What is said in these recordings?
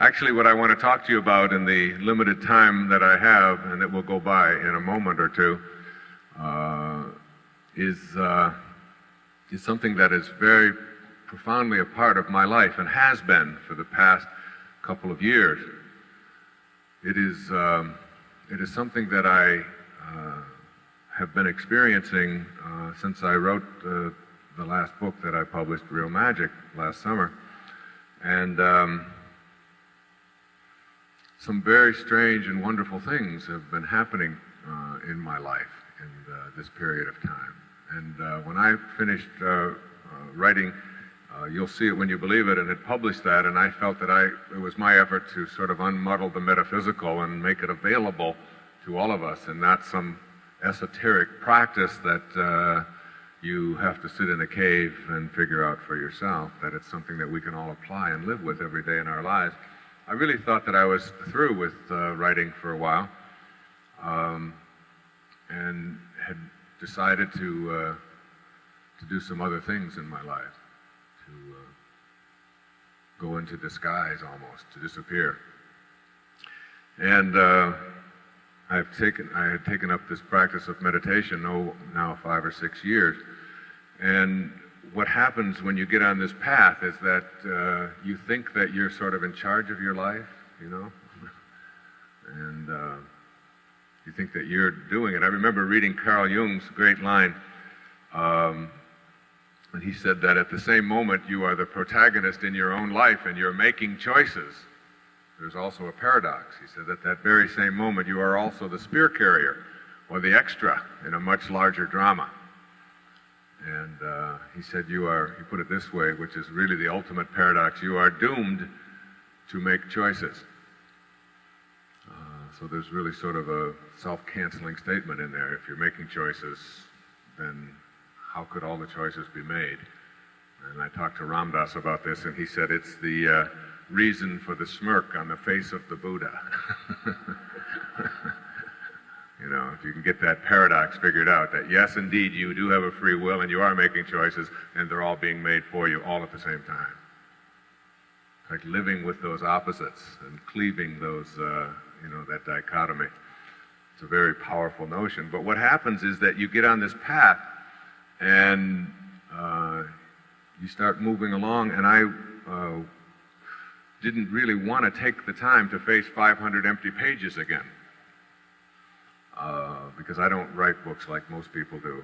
Actually, what I want to talk to you about in the limited time that I have, and that will go by in a moment or two, is something that is very profoundly a part of my life and has been for the past couple of years. It is something that I have been experiencing since I wrote the last book that I published, Real Magic, last summer. And some very strange and wonderful things have been happening in my life in this period of time. And when I finished writing You'll See It When You Believe It, and had published that, and I felt that it was my effort to sort of unmuddle the metaphysical and make it available to all of us, and not some esoteric practice that you have to sit in a cave and figure out for yourself, that it's something that we can all apply and live with every day in our lives. I really thought that I was through with writing for a while, and had decided to do some other things in my life, to go into disguise almost, to disappear. And I had taken up this practice of meditation now 5 or 6 years. And what happens when you get on this path is that you think that you're sort of in charge of your life, you know, and you think that you're doing it. I remember reading Carl Jung's great line, and he said that at the same moment you are the protagonist in your own life and you're making choices, there's also a paradox. He said that that very same moment you are also the spear carrier or the extra in a much larger drama. And he said he put it this way, which is really the ultimate paradox: you are doomed to make choices. So there's really sort of a self-canceling statement in there. If you're making choices, then how could all the choices be made? And I talked to Ram Dass about this, and he said it's the reason for the smirk on the face of the Buddha. You know, if you can get that paradox figured out, that yes, indeed, you do have a free will and you are making choices, and they're all being made for you all at the same time. Like living with those opposites and cleaving those, that dichotomy. It's a very powerful notion. But what happens is that you get on this path and you start moving along, and I didn't really want to take the time to face 500 empty pages again. Because I don't write books like most people do.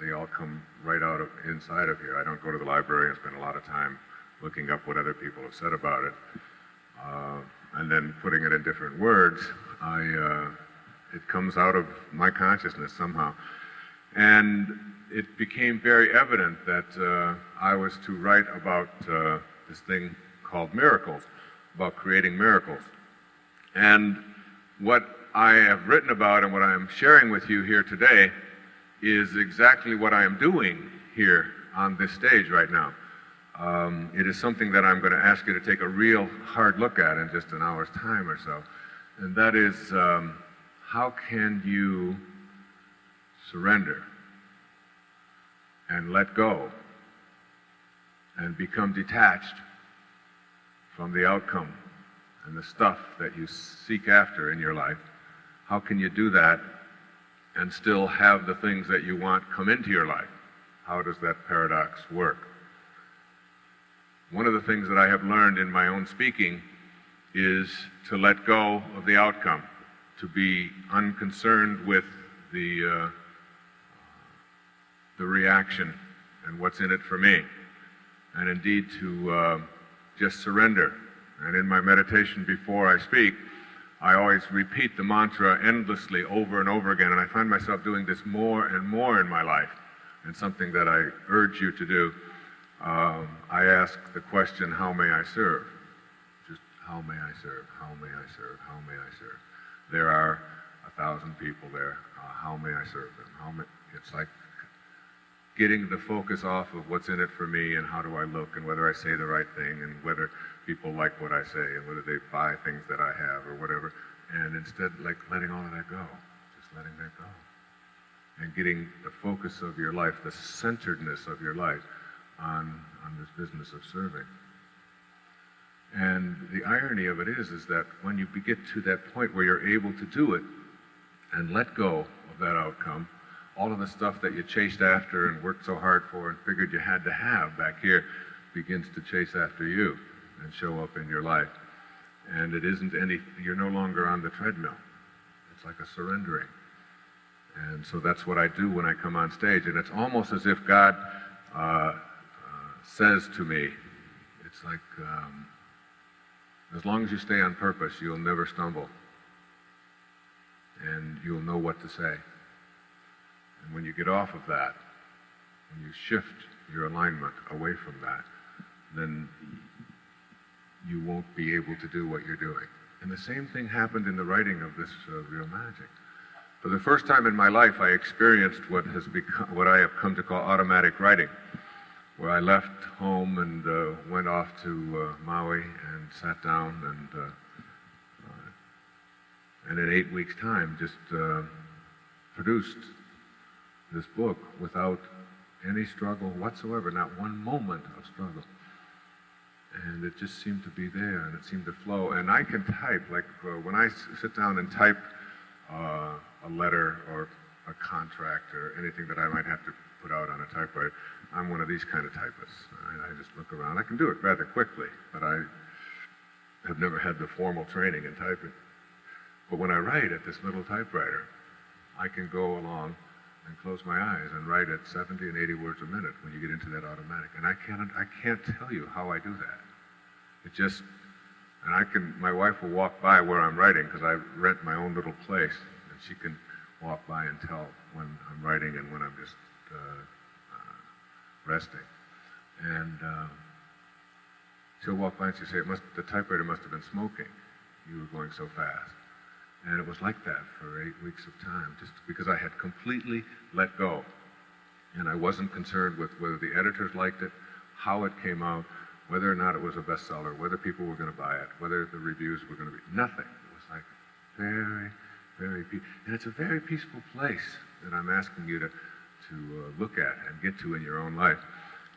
They all come right out of inside of here. I don't go to the library and spend a lot of time looking up what other people have said about it, and then putting it in different words. It comes out of my consciousness somehow. And it became very evident that I was to write about this thing called miracles, about creating miracles. And what I have written about and what I am sharing with you here today is exactly what I am doing here on this stage right now. It is something that I'm going to ask you to take a real hard look at in just an hour's time or so. And that is, how can you surrender and let go and become detached from the outcome and the stuff that you seek after in your life? How can you do that and still have the things that you want come into your life? How does that paradox work? One of the things that I have learned in my own speaking is to let go of the outcome, to be unconcerned with the reaction and what's in it for me, and indeed to just surrender. And in my meditation before I speak, I always repeat the mantra endlessly over and over again, and I find myself doing this more and more in my life, and something that I urge you to do. I ask the question, how may I serve? Just, how may I serve? How may I serve? How may I serve? There are 1,000 people there. How may I serve them? It's like getting the focus off of what's in it for me and how do I look and whether I say the right thing and whether people like what I say and whether they buy things that I have or whatever. And instead, like letting all of that go, just letting that go. And getting the focus of your life, the centeredness of your life on this business of serving. And the irony of it is that when you get to that point where you're able to do it and let go of that outcome, all of the stuff that you chased after and worked so hard for and figured you had to have back here begins to chase after you and show up in your life. And it isn't you're no longer on the treadmill. It's like a surrendering. And so that's what I do when I come on stage. And it's almost as if God says to me, it's like, as long as you stay on purpose, you'll never stumble. And you'll know what to say. And when you get off of that, when you shift your alignment away from that, then you won't be able to do what you're doing. And the same thing happened in the writing of this Real Magic. For the first time in my life, I experienced what I have come to call automatic writing, where I left home and went off to Maui and sat down and in 8 weeks' time just produced this book without any struggle whatsoever, not one moment of struggle. And it just seemed to be there, and it seemed to flow. And I can type, like when I sit down and type a letter or a contract or anything that I might have to put out on a typewriter, I'm one of these kind of typists. I just look around. I can do it rather quickly, but I have never had the formal training in typing. But when I write at this little typewriter, I can go along and close my eyes and write at 70 and 80 words a minute when you get into that automatic. And I can't tell you how I do that. It just, and my wife will walk by where I'm writing because I rent my own little place, and she can walk by and tell when I'm writing and when I'm just resting. And she'll walk by and she'll say, the typewriter must have been smoking. You were going so fast. And it was like that for 8 weeks of time, just because I had completely let go. And I wasn't concerned with whether the editors liked it, how it came out, whether or not it was a bestseller, whether people were going to buy it, whether the reviews were going to be, nothing. It was like very, very peaceful. And it's a very peaceful place that I'm asking you to look at and get to in your own life.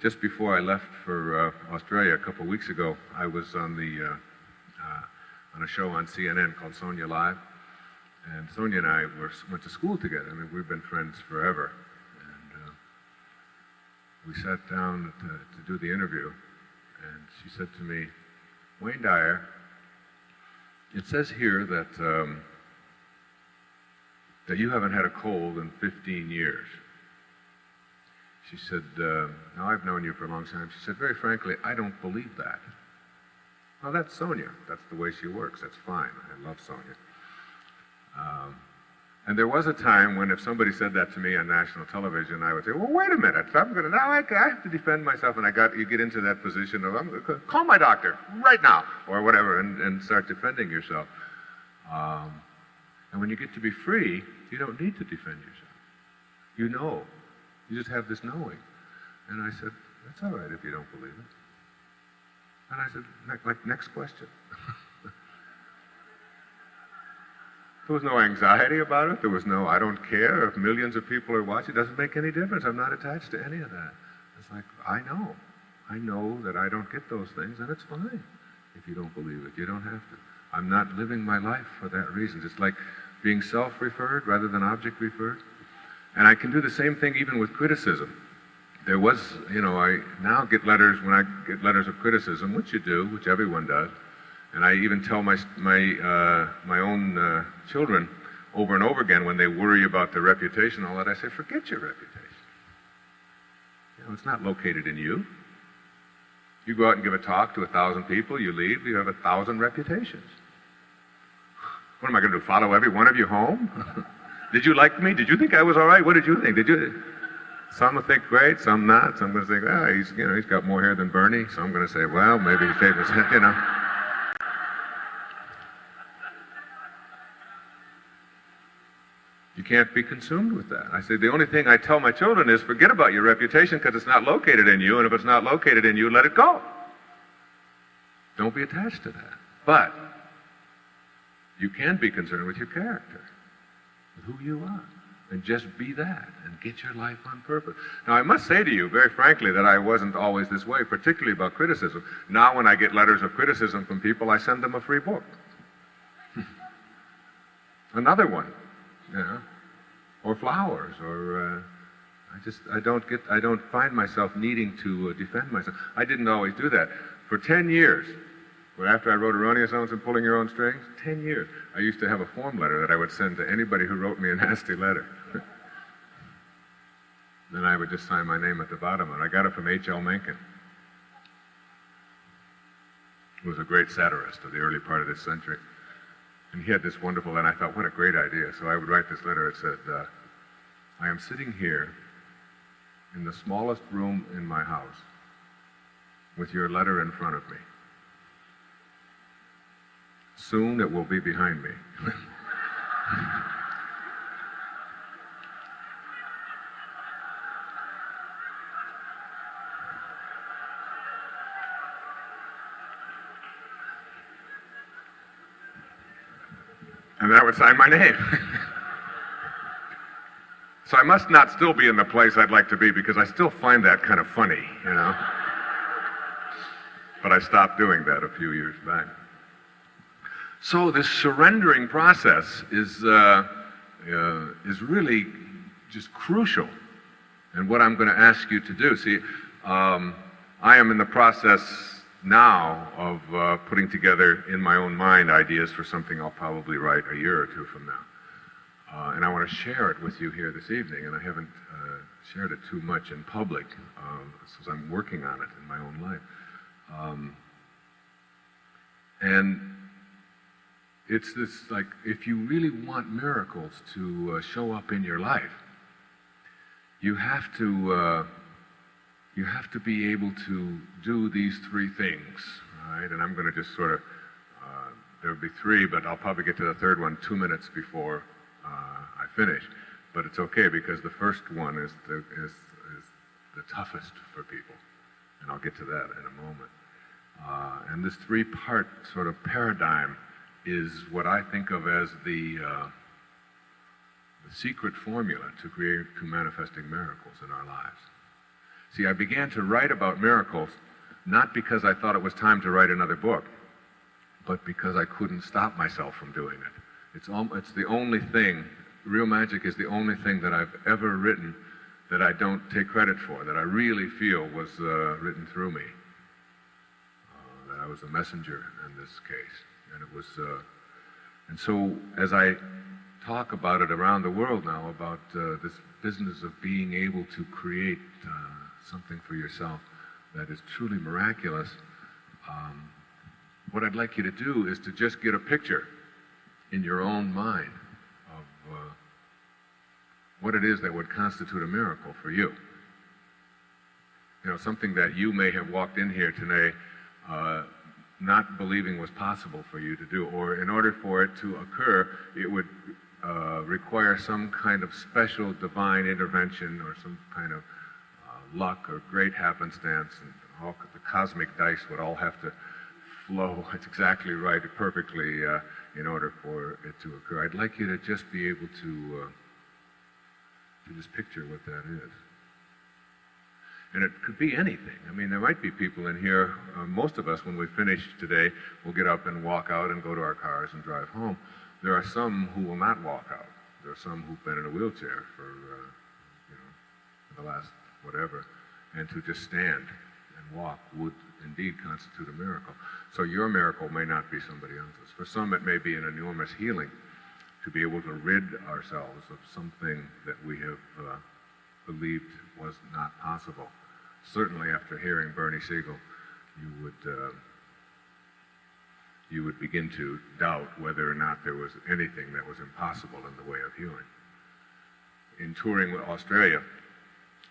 Just before I left for Australia a couple of weeks ago, I was on a show on CNN called Sonia Live. And Sonia and I went to school together. I mean, we've been friends forever. And we sat down to do the interview, and she said to me, Wayne Dyer, it says here that that you haven't had a cold in 15 years. She said, now I've known you for a long time. She said, very frankly, I don't believe that. Well, that's Sonia. That's the way she works. That's fine. I love Sonia. And there was a time when if somebody said that to me on national television, I would say, well, wait a minute. Now I have to defend myself. And you get into that position of, I'm going to call my doctor right now, or whatever, and start defending yourself. And when you get to be free, you don't need to defend yourself. You know. You just have this knowing. And I said, that's all right if you don't believe it. And I said, next question. There was no anxiety about it. There was no, I don't care if millions of people are watching. It doesn't make any difference. I'm not attached to any of that. It's like, I know that I don't get those things, and it's fine if you don't believe it. You don't have to. I'm not living my life for that reason. It's like being self-referred rather than object-referred. And I can do the same thing even with criticism. There was, I now get letters, when I get letters of criticism, which you do, which everyone does, and I even tell my own children over and over again when they worry about their reputation and all that, I say, forget your reputation. It's not located in you. You go out and give a talk to 1,000 people, you leave, you have 1,000 reputations. What am I going to do, follow every one of you home? Did you like me? Did you think I was all right? What did you think? Some will think great, some not. Some going to think, well, he's got more hair than Bernie. Some going to say, well, maybe he shaved his head, You can't be consumed with that. I say, the only thing I tell my children is forget about your reputation because it's not located in you, and if it's not located in you, let it go. Don't be attached to that. But you can be concerned with your character, with who you are. and just be that and get your life on purpose. Now, I must say to you very frankly that I wasn't always this way, particularly about criticism. Now, when I get letters of criticism from people, I send them a free book. Another one, you know, or flowers, or I don't find myself needing to defend myself. I didn't always do that. For 10 years, well, after I wrote Erroneous Zones and Pulling Your Own Strings, 10 years, I used to have a form letter that I would send to anybody who wrote me a nasty letter. Then I would just sign my name at the bottom, and I got it from H.L. Mencken, who was a great satirist of the early part of this century. And he had this wonderful, and I thought, what a great idea. So I would write this letter. It said, I am sitting here in the smallest room in my house with your letter in front of me. Soon it will be behind me. And then I would sign my name. So I must not still be in the place I'd like to be, because I still find that kind of funny, you know. But I stopped doing that a few years back. So this surrendering process is really just crucial. And what I'm going to ask you to do, see, I am in the process now of putting together in my own mind ideas for something I'll probably write a year or two from now. And I want to share it with you here this evening, and I haven't shared it too much in public, since I'm working on it in my own life. And it's this, like, if you really want miracles to show up in your life, you have to be able to do these three things, right? And I'm going to just sort of, there'll be three, but I'll probably get to the third one 2 minutes before I finish. But it's okay, because the first one is the toughest for people, and I'll get to that in a moment. And this three-part sort of paradigm is what I think of as the secret formula to manifesting miracles in our lives. See, I began to write about miracles not because I thought it was time to write another book, but because I couldn't stop myself from doing it. It's the only thing, real magic is the only thing that I've ever written that I don't take credit for, that I really feel was written through me. That I was a messenger in this case. And it was, and so as I talk about it around the world now, about this business of being able to create something for yourself that is truly miraculous, what I'd like you to do is to just get a picture in your own mind of what it is that would constitute a miracle for you. You know, something that you may have walked in here today not believing was possible for you to do, or in order for it to occur, it would require some kind of special divine intervention or some kind of luck or great happenstance, and all the cosmic dice would all have to flow. It's exactly right, perfectly, in order for it to occur. I'd like you to just be able to just picture what that is. And it could be anything. I mean, there might be people in here, most of us, when we finish today, will get up and walk out and go to our cars and drive home. There are some who will not walk out. There are some who've been in a wheelchair for the last whatever. And to just stand and walk would indeed constitute a miracle. So your miracle may not be somebody else's. For some, it may be an enormous healing to be able to rid ourselves of something that we have believed was not possible. Certainly after hearing Bernie Siegel, you would begin to doubt whether or not there was anything that was impossible in the way of healing. In touring with Australia,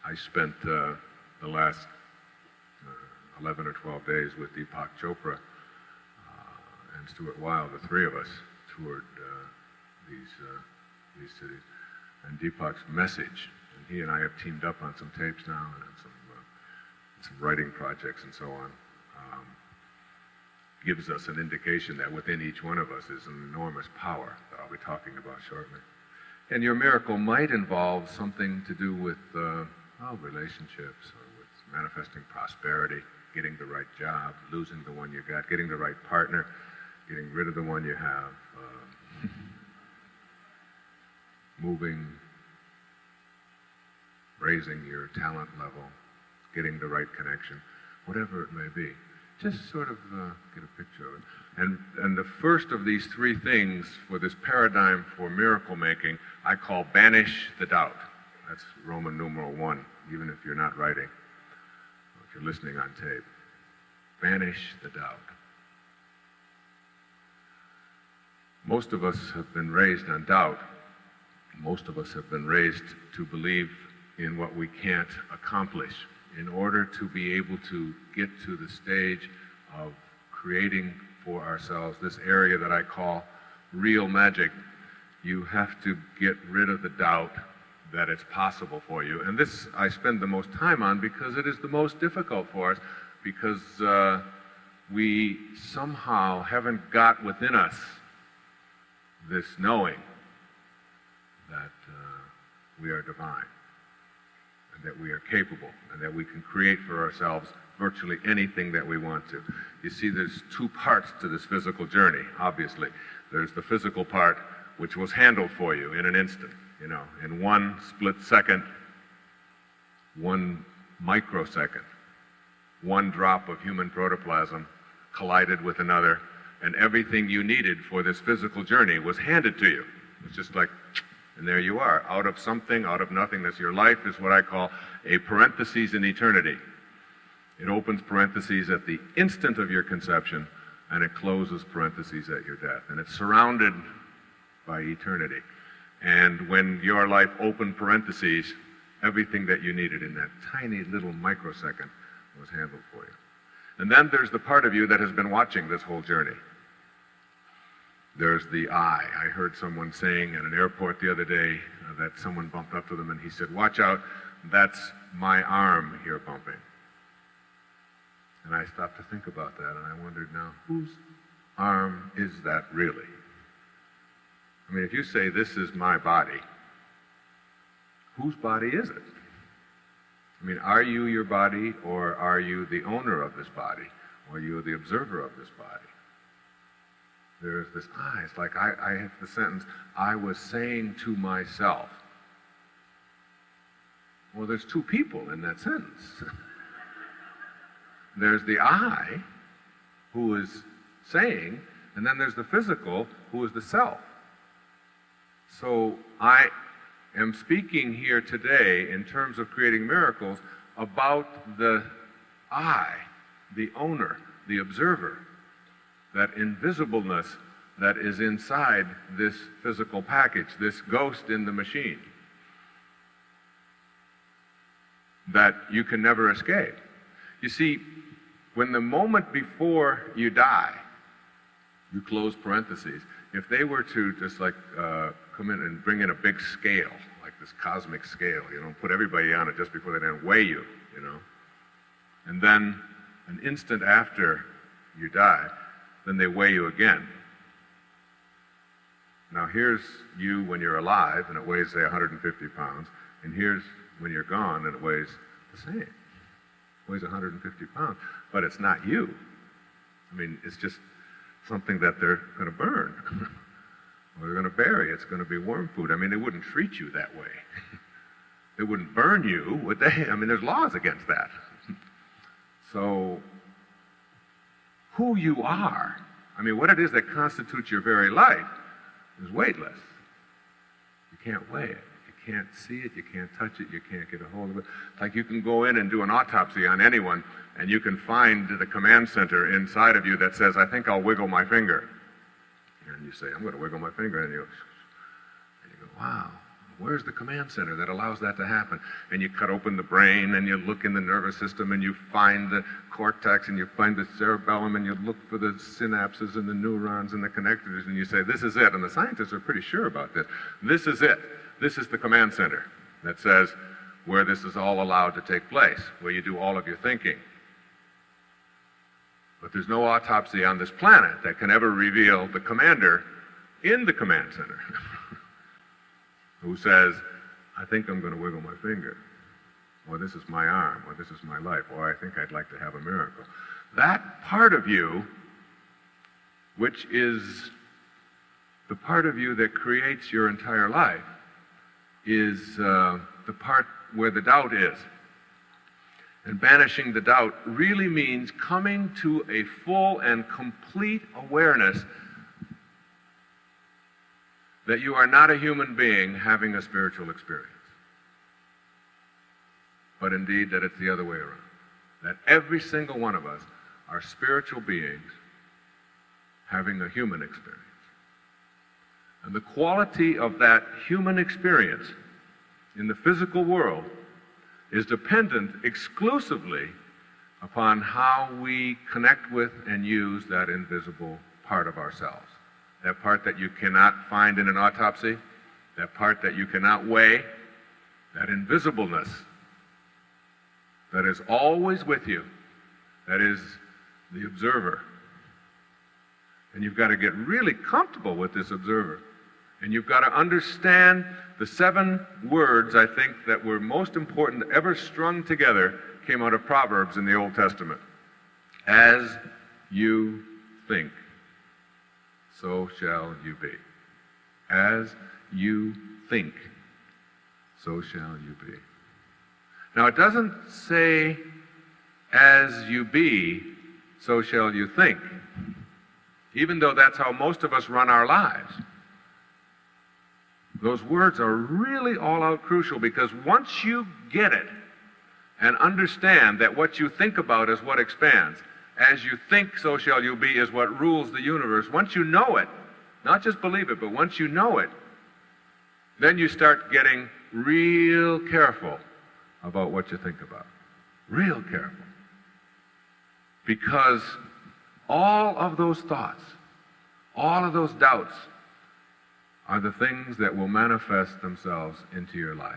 I spent the last 11 or 12 days with Deepak Chopra and Stuart Wilde. The three of us toured these cities. And Deepak's message, and he and I have teamed up on some tapes now and some writing projects and so on, gives us an indication that within each one of us is an enormous power that I'll be talking about shortly. And your miracle might involve something to do with relationships, or with manifesting prosperity, getting the right job, losing the one you got, getting the right partner, getting rid of the one you have, moving, raising your talent level, getting the right connection, whatever it may be. Just sort of get a picture of it. And the first of these three things for this paradigm for miracle making, I call banish the doubt. That's Roman numeral 1, even if you're not writing, or if you're listening on tape. Banish the doubt. Most of us have been raised on doubt. Most of us have been raised to believe in what we can't accomplish. In order to be able to get to the stage of creating for ourselves this area that I call real magic, you have to get rid of the doubt that it's possible for you. And this I spend the most time on because it is the most difficult for us, because we somehow haven't got within us this knowing that we are divine, and that we are capable, and that we can create for ourselves virtually anything that we want to. You see, there's two parts to this physical journey, obviously. There's the physical part, which was handled for you in an instant, in 1 split second, 1 microsecond. 1 drop of human protoplasm collided with another, and everything you needed for this physical journey was handed to you. It's just like, and there you are, out of something, out of nothingness. Your life is what I call a parenthesis in eternity. It opens parentheses at the instant of your conception, and it closes parentheses at your death. And it's surrounded by eternity. And when your life opened parentheses, everything that you needed in that tiny little microsecond was handled for you. And then there's the part of you that has been watching this whole journey. There's the I. I heard someone saying at an airport the other day that someone bumped up to them and he said, "Watch out, that's my arm here bumping." And I stopped to think about that, and I wondered, now, whose arm is that really? I mean, if you say, "This is my body," whose body is it? I mean, are you your body, or are you the owner of this body? Or are you the observer of this body? There's this I. It's like I have the sentence, "I was saying to myself." Well, there's two people in that sentence. There's the I, who is saying, and then there's the physical, who is the self. So I am speaking here today in terms of creating miracles about the I, the owner, the observer, that invisibleness that is inside this physical package, this ghost in the machine, that you can never escape. You see, when the moment before you die, you close parentheses, if they were to just like come in and bring in a big scale, like this cosmic scale, put everybody on it just before they then weigh you, and then an instant after you die, then they weigh you again. Now here's you when you're alive, and it weighs, say, 150 pounds, and here's when you're gone, and it weighs the same. It weighs 150 pounds, but it's not you. I mean, it's just something that they're going to burn, or they're going to bury. It's going to be worm food. I mean, they wouldn't treat you that way. They wouldn't burn you, would they? I mean, there's laws against that. So, who you are, I mean, what it is that constitutes your very life is weightless. You can't weigh it. You can't see it. You can't touch it. You can't get a hold of it. It's like you can go in and do an autopsy on anyone, and you can find the command center inside of you that says, "I think I'll wiggle my finger." And you say, "I'm going to wiggle my finger." And you go, "Wow. Where's the command center that allows that to happen?" And you cut open the brain, and you look in the nervous system, and you find the cortex, and you find the cerebellum, and you look for the synapses and the neurons and the connectors, and you say, "This is it." And the scientists are pretty sure about this. This is it. This is the command center that says where this is all allowed to take place, where you do all of your thinking. But there's no autopsy on this planet that can ever reveal the commander in the command center. who says, I think I'm going to wiggle my finger, or this is my arm, or this is my life, or I think I'd like to have a miracle. That part of you, which is the part of you that creates your entire life, is the part where the doubt is. And banishing the doubt really means coming to a full and complete awareness that you are not a human being having a spiritual experience, but indeed that it's the other way around. That every single one of us are spiritual beings having a human experience. And the quality of that human experience in the physical world is dependent exclusively upon how we connect with and use that invisible part of ourselves. That part that you cannot find in an autopsy, that part that you cannot weigh, that invisibleness that is always with you, that is the observer. And you've got to get really comfortable with this observer. And you've got to understand the 7 words, I think, that were most important ever strung together came out of Proverbs in the Old Testament. As you think, so shall you be. As you think, so shall you be. Now, it doesn't say, as you be, so shall you think, even though that's how most of us run our lives. Those words are really all-out crucial, because once you get it and understand that what you think about is what expands, as you think, so shall you be is what rules the universe. Once you know it, not just believe it, but once you know it, then you start getting real careful about what you think about. Real careful. Because all of those thoughts, all of those doubts, are the things that will manifest themselves into your life.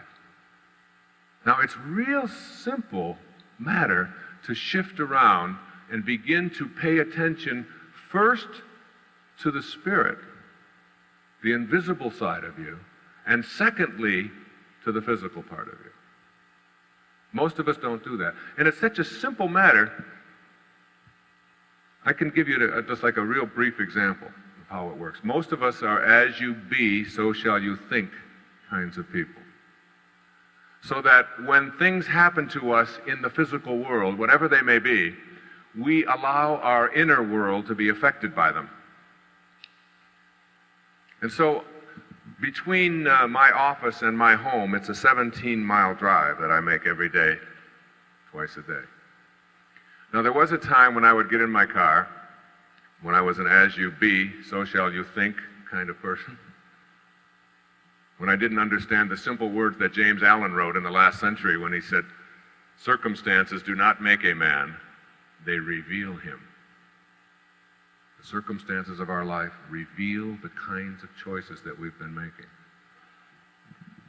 Now, it's real simple matter to shift around and begin to pay attention first to the spirit, the invisible side of you, and secondly, to the physical part of you. Most of us don't do that. And it's such a simple matter, I can give you just like a real brief example of how it works. Most of us are as you be, so shall you think kinds of people. So that when things happen to us in the physical world, whatever they may be, we allow our inner world to be affected by them. And so between my office and my home, it's a 17-mile drive that I make every day, twice a day. Now, there was a time when I would get in my car, when I was an as you be, so shall you think kind of person, when I didn't understand the simple words that James Allen wrote in the last century when he said, circumstances do not make a man, they reveal him. The circumstances of our life reveal the kinds of choices that we've been making.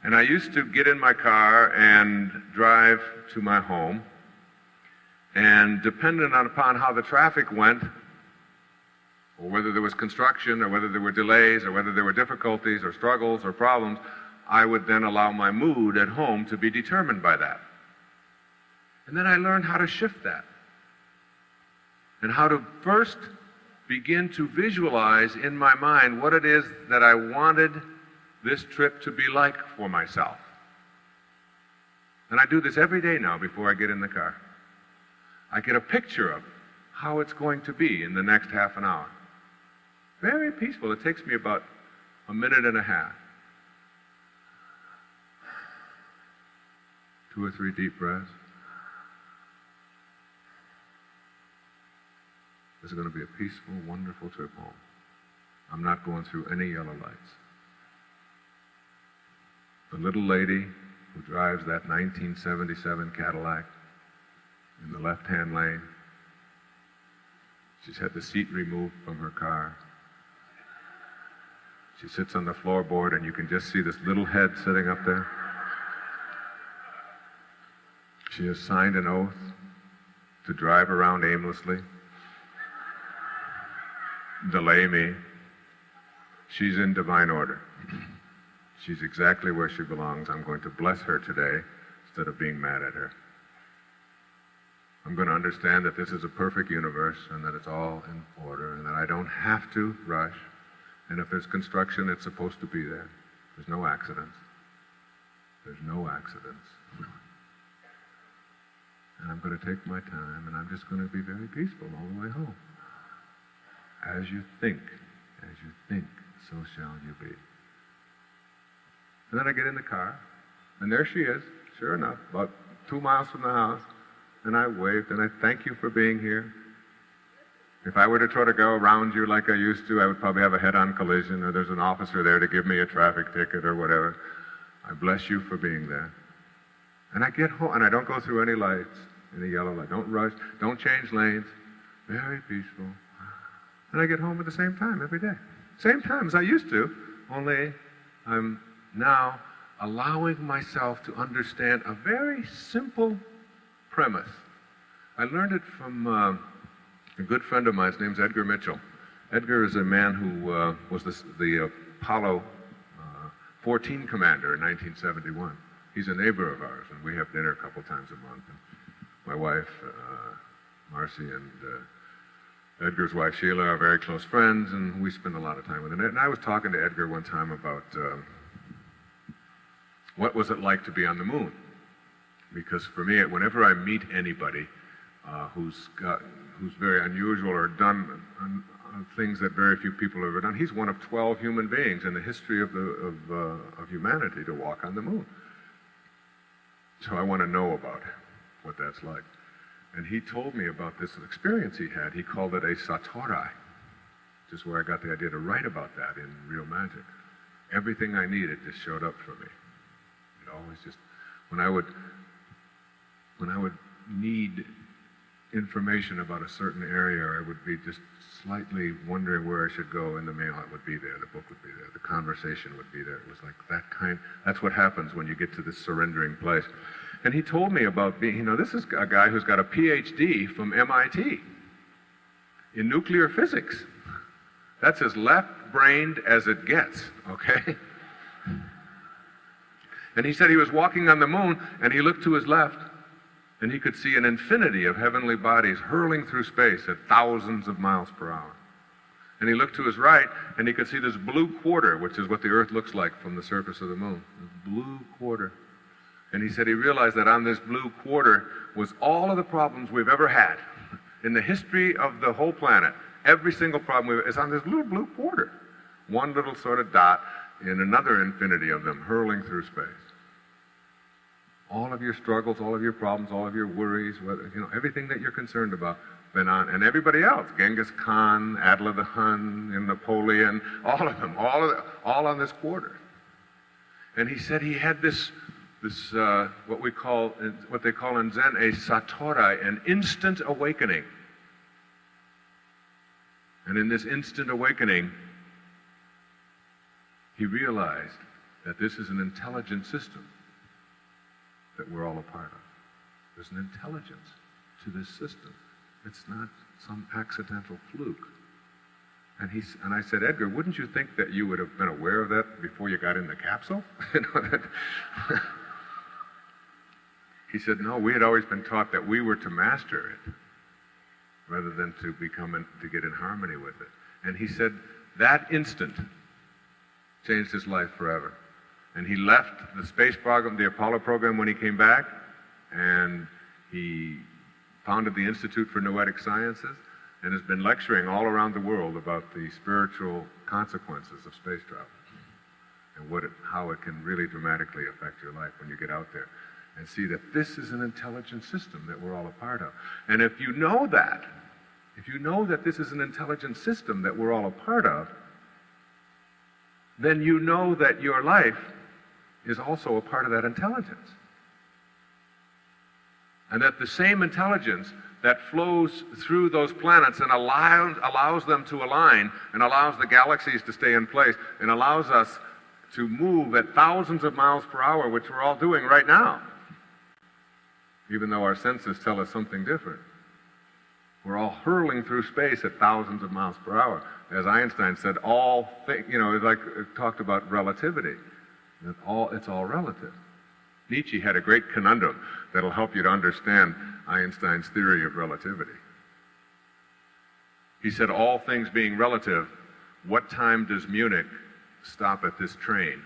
And I used to get in my car and drive to my home, and depending upon how the traffic went, or whether there was construction, or whether there were delays, or whether there were difficulties, or struggles, or problems, I would then allow my mood at home to be determined by that. And then I learned how to shift that, and how to first begin to visualize in my mind what it is that I wanted this trip to be like for myself. And I do this every day now before I get in the car. I get a picture of how it's going to be in the next half an hour. Very peaceful. It takes me about a minute and a half. 2 or 3 deep breaths. This is going to be a peaceful, wonderful trip home. I'm not going through any yellow lights. The little lady who drives that 1977 Cadillac in the left-hand lane, she's had the seat removed from her car. She sits on the floorboard and you can just see this little head sitting up there. She has signed an oath to drive around aimlessly, delay me. She's in divine order. She's exactly where she belongs. I'm going to bless her today instead of being mad at her. I'm going to understand that this is a perfect universe and that it's all in order and that I don't have to rush. And if there's construction, it's supposed to be there. There's no accidents. There's no accidents. And I'm going to take my time and I'm just going to be very peaceful all the way home. As you think, so shall you be. And then I get in the car, and there she is, sure enough, about 2 miles from the house, and I waved, and I thank you for being here. If I were to try to go around you like I used to, I would probably have a head-on collision, or there's an officer there to give me a traffic ticket or whatever. I bless you for being there. And I get home, and I don't go through any lights, any yellow light. Don't rush, don't change lanes. Very peaceful. And I get home at the same time every day. Same time as I used to, only I'm now allowing myself to understand a very simple premise. I learned it from a good friend of mine. His name's Edgar Mitchell. Edgar is a man who was the Apollo 14 commander in 1971. He's a neighbor of ours, and we have dinner a couple times a month. And my wife, Marcy, and Edgar's wife, Sheila, are very close friends, and we spend a lot of time with him. And I was talking to Edgar one time about what was it like to be on the moon? Because for me, whenever I meet anybody who's very unusual or done things that very few people have ever done, he's one of 12 human beings in the history of humanity to walk on the moon. So I want to know about what that's like. And he told me about this experience he had. He called it a satori, which is where I got the idea to write about that in Real Magic. Everything I needed just showed up for me. It always just, when I would need information about a certain area, I would be just slightly wondering where I should go, in the mail it would be there, the book would be there, the conversation would be there. It was like that's what happens when you get to this surrendering place. And he told me about being, this is a guy who's got a PhD from MIT in nuclear physics. That's as left-brained as it gets, okay? And he said he was walking on the moon, and he looked to his left, and he could see an infinity of heavenly bodies hurling through space at thousands of miles per hour. And he looked to his right, and he could see this blue quarter, which is what the Earth looks like from the surface of the moon. This blue quarter. And he said he realized that on this blue quarter was all of the problems we've ever had in the history of the whole planet. Every single problem is on this little blue quarter. One little sort of dot in another infinity of them hurling through space. All of your struggles, all of your problems, all of your worries, everything that you're concerned about, been on, and everybody else, Genghis Khan, Attila the Hun, Napoleon, all of them, all on this quarter. And he said he had this what they call in Zen a satori, an instant awakening. And in this instant awakening, he realized that this is an intelligent system that we're all a part of. There's an intelligence to this system. It's not some accidental fluke. And I said, Edgar, wouldn't you think that you would have been aware of that before you got in the capsule? He said, no, we had always been taught that we were to master it rather than to get in harmony with it. And he said that instant changed his life forever. And he left the space program, the Apollo program, when he came back, and he founded the Institute for Noetic Sciences and has been lecturing all around the world about the spiritual consequences of space travel and how it can really dramatically affect your life when you get out there and see that this is an intelligent system that we're all a part of. And if you know that this is an intelligent system that we're all a part of, then you know that your life is also a part of that intelligence. And that the same intelligence that flows through those planets and allows them to align and allows the galaxies to stay in place and allows us to move at thousands of miles per hour, which we're all doing right now, even though our senses tell us something different. We're all hurling through space at thousands of miles per hour. As Einstein said, talked about relativity. It's all relative. Nietzsche had a great conundrum that'll help you to understand Einstein's theory of relativity. He said, all things being relative, what time does Munich stop at this train?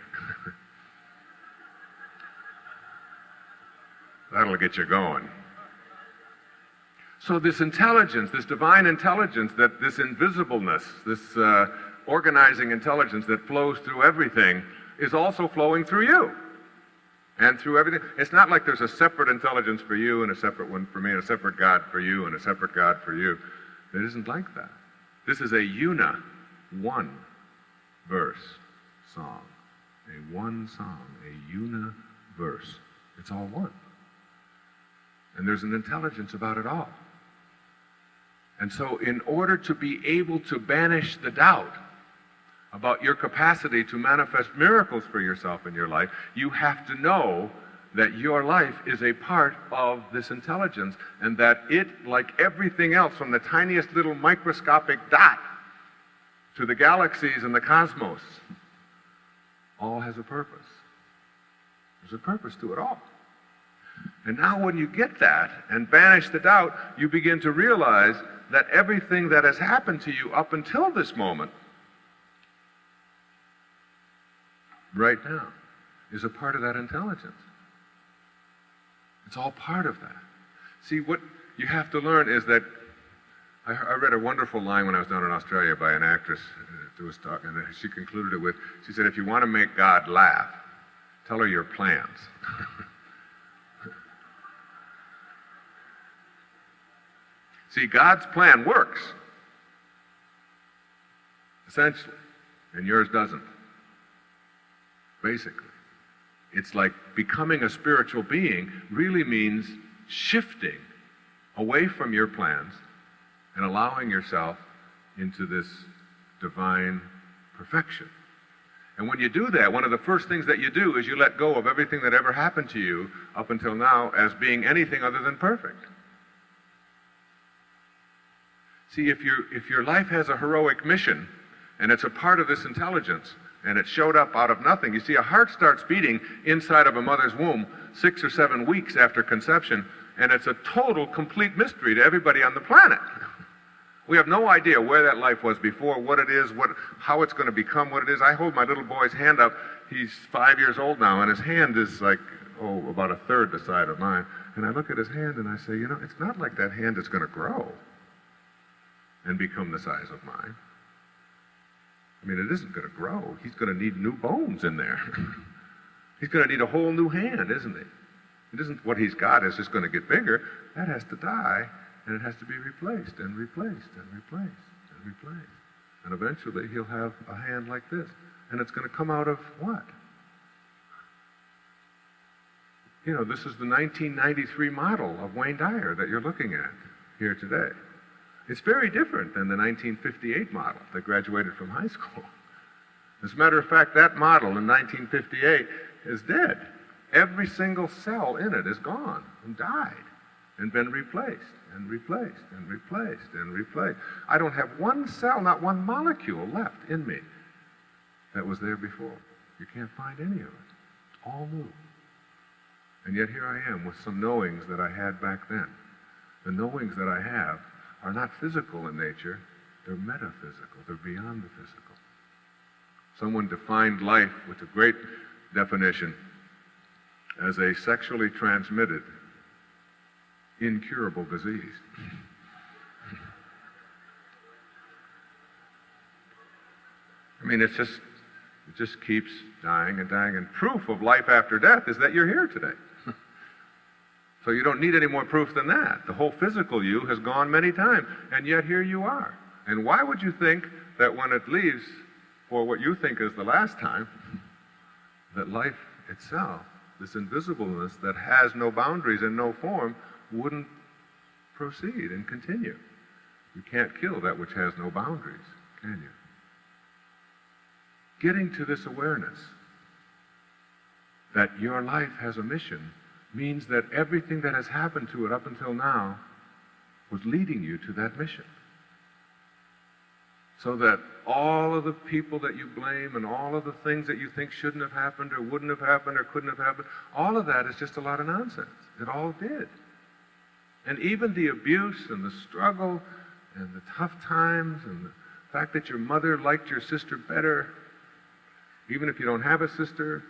That'll get you going. So this intelligence, this divine intelligence, this invisibleness, this organizing intelligence that flows through everything is also flowing through you and through everything. It's not like there's a separate intelligence for you and a separate one for me and a separate God for you and a separate God for you. It isn't like that. This is a one-verse song. A one song, a universe. It's all one. And there's an intelligence about it all. And so in order to be able to banish the doubt about your capacity to manifest miracles for yourself in your life, you have to know that your life is a part of this intelligence, and that it, like everything else, from the tiniest little microscopic dot to the galaxies and the cosmos, all has a purpose. There's a purpose to it all. And now when you get that and banish the doubt, you begin to realize that everything that has happened to you up until this moment, right now, is a part of that intelligence. It's all part of that. See, what you have to learn is that I read a wonderful line when I was down in Australia by an actress who was talking, and she concluded it with, she said, if you want to make God laugh, tell her your plans. See, God's plan works, essentially, and yours doesn't. Basically. It's like becoming a spiritual being really means shifting away from your plans and allowing yourself into this divine perfection. And when you do that, one of the first things that you do is you let go of everything that ever happened to you up until now as being anything other than perfect. See, if your life has a heroic mission, and it's a part of this intelligence, and it showed up out of nothing. You see, a heart starts beating inside of a mother's womb 6 or 7 weeks after conception, and it's a total, complete mystery to everybody on the planet. We have no idea where that life was before, what it is, how it's going to become what it is. I hold my little boy's hand up. He's 5 years old now, and his hand is like, about a third the size of mine. And I look at his hand and I say, it's not like that hand is going to grow and become the size of mine. I mean, it isn't going to grow. He's going to need new bones in there. He's going to need a whole new hand, isn't he? It isn't what he's got is just going to get bigger. That has to die, and it has to be replaced and replaced and replaced and replaced. And eventually he'll have a hand like this. And it's going to come out of what? This is the 1993 model of Wayne Dyer that you're looking at here today. It's very different than the 1958 model that graduated from high school. As a matter of fact, that model in 1958 is dead. Every single cell in it is gone and died and been replaced and replaced and replaced and replaced. I don't have one cell, not one molecule left in me that was there before. You can't find any of it. It's all new. And yet here I am with some knowings that I had back then. The knowings that I have are not physical in nature, they're metaphysical, they're beyond the physical. Someone defined life with a great definition as a sexually transmitted, incurable disease. I mean, it just keeps dying and dying, and proof of life after death is that you're here today. So you don't need any more proof than that. The whole physical you has gone many times, and yet here you are. And why would you think that when it leaves for what you think is the last time, that life itself, this invisibleness that has no boundaries and no form, wouldn't proceed and continue? You can't kill that which has no boundaries, can you? Getting to this awareness that your life has a mission means that everything that has happened to it up until now was leading you to that mission. so that all of the people that you blame and all of the things that you think shouldn't have happened or wouldn't have happened or couldn't have happened, all of that is just a lot of nonsense. It all did. And even the abuse and the struggle and the tough times and the fact that your mother liked your sister better, even if you don't have a sister,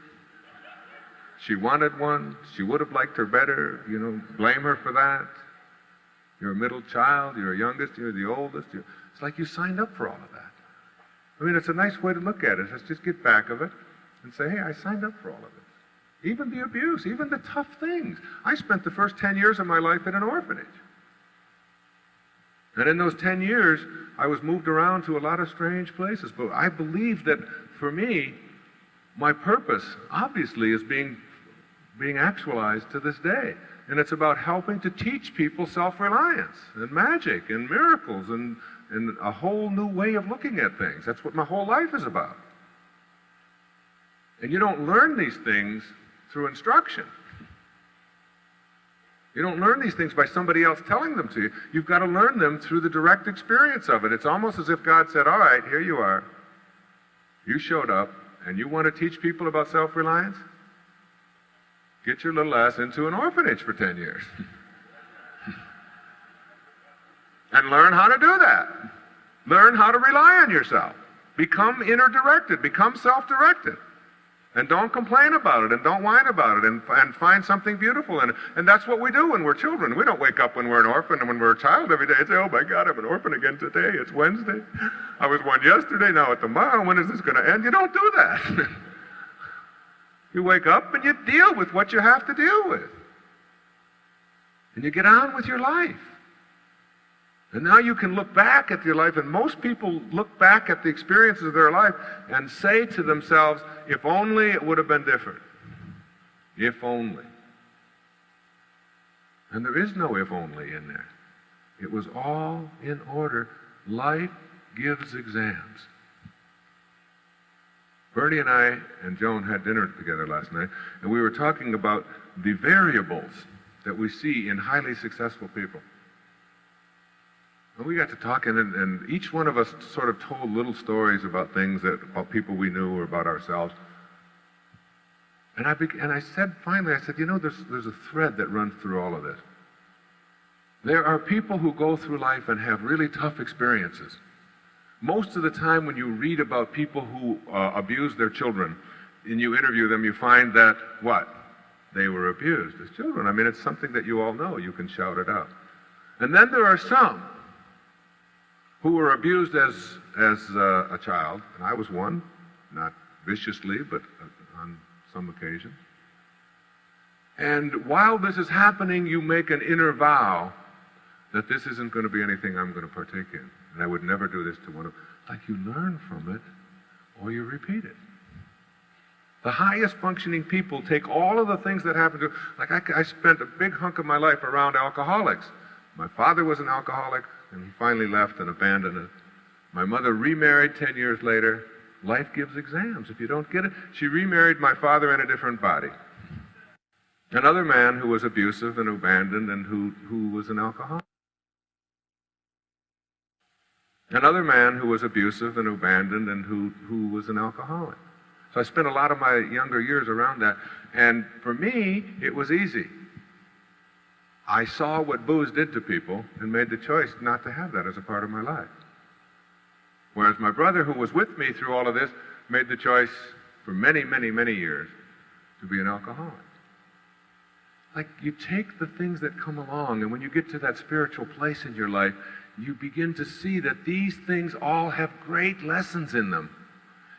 she wanted one, she would have liked her better, blame her for that. You're a middle child, you're a youngest, you're the oldest. It's like you signed up for all of that. I mean, it's a nice way to look at it. Let's just get back of it and say, hey, I signed up for all of this. Even the abuse, even the tough things. I spent the first 10 years of my life in an orphanage. And in those 10 years, I was moved around to a lot of strange places. But I believe that for me, my purpose, obviously, is being actualized to this day. And it's about helping to teach people self-reliance and magic and miracles and a whole new way of looking at things. That's what my whole life is about. And you don't learn these things through instruction. You don't learn these things by somebody else telling them to you. You've got to learn them through the direct experience of it. It's almost as if God said, all right, here you are. You showed up, and you want to teach people about self-reliance? Get your little ass into an orphanage for 10 years. And learn how to do that. Learn how to rely on yourself. Become inner-directed. Become self-directed. And don't complain about it, and don't whine about it, and find something beautiful in it. And that's what we do when we're children. We don't wake up when we're an orphan and when we're a child every day and say, oh my God, I'm an orphan again today. It's Wednesday. I was one yesterday, now it's tomorrow. When is this going to end? You don't do that. You wake up and you deal with what you have to deal with. And you get on with your life. And now you can look back at your life, and most people look back at the experiences of their life and say to themselves, if only it would have been different. If only. And there is no if only in there. It was all in order. Life gives exams. Bernie and I and Joan had dinner together last night, and we were talking about the variables that we see in highly successful people. And we got to talking, and each one of us sort of told little stories about things about people we knew or about ourselves. And I said, finally, there's a thread that runs through all of this. There are people who go through life and have really tough experiences. Most of the time when you read about people who abuse their children, and you interview them, you find that, what? They were abused as children. I mean, it's something that you all know. You can shout it out. And then there are some who were abused as a child, and I was one, not viciously, but on some occasions. And while this is happening, you make an inner vow that this isn't going to be anything I'm going to partake in, and I would never do this to one of. Like you learn from it, or you repeat it. The highest functioning people take all of the things that happen to. Like I spent a big hunk of my life around alcoholics. My father was an alcoholic, and he finally left and abandoned it. My mother remarried 10 years later. Life gives exams. If you don't get it, she remarried my father in a different body. Another man who was abusive and abandoned and who was an alcoholic. Another man who was abusive and abandoned and who was an alcoholic. So I spent a lot of my younger years around that. And for me, it was easy. I saw what booze did to people and made the choice not to have that as a part of my life. Whereas my brother, who was with me through all of this, made the choice for many, many, many years to be an alcoholic. Like you take the things that come along, and when you get to that spiritual place in your life, you begin to see that these things all have great lessons in them.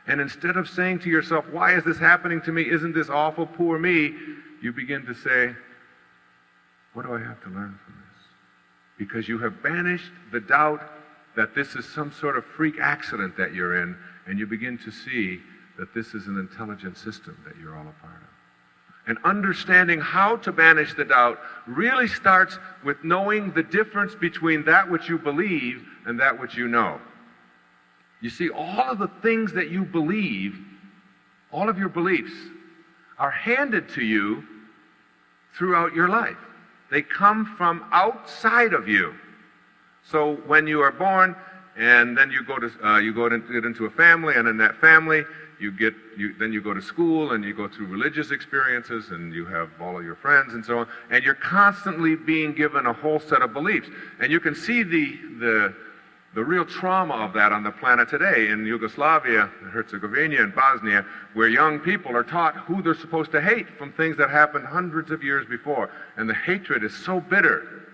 And instead of saying to yourself, why is this happening to me? Isn't this awful? Poor me. You begin to say, what do I have to learn from this? Because you have banished the doubt that this is some sort of freak accident that you're in, and you begin to see that this is an intelligent system that you're all a part of. And understanding how to banish the doubt really starts with knowing the difference between that which you believe and that which you know. You see, all of the things that you believe, all of your beliefs, are handed to you throughout your life. They come from outside of you. So when you are born, And then you go to get into a family, and in that family then you go to school, and you go through religious experiences, and you have all of your friends and so on, and you're constantly being given a whole set of beliefs. And you can see the real trauma of that on the planet today in Yugoslavia, Herzegovina, and Bosnia, where young people are taught who they're supposed to hate from things that happened hundreds of years before. And the hatred is so bitter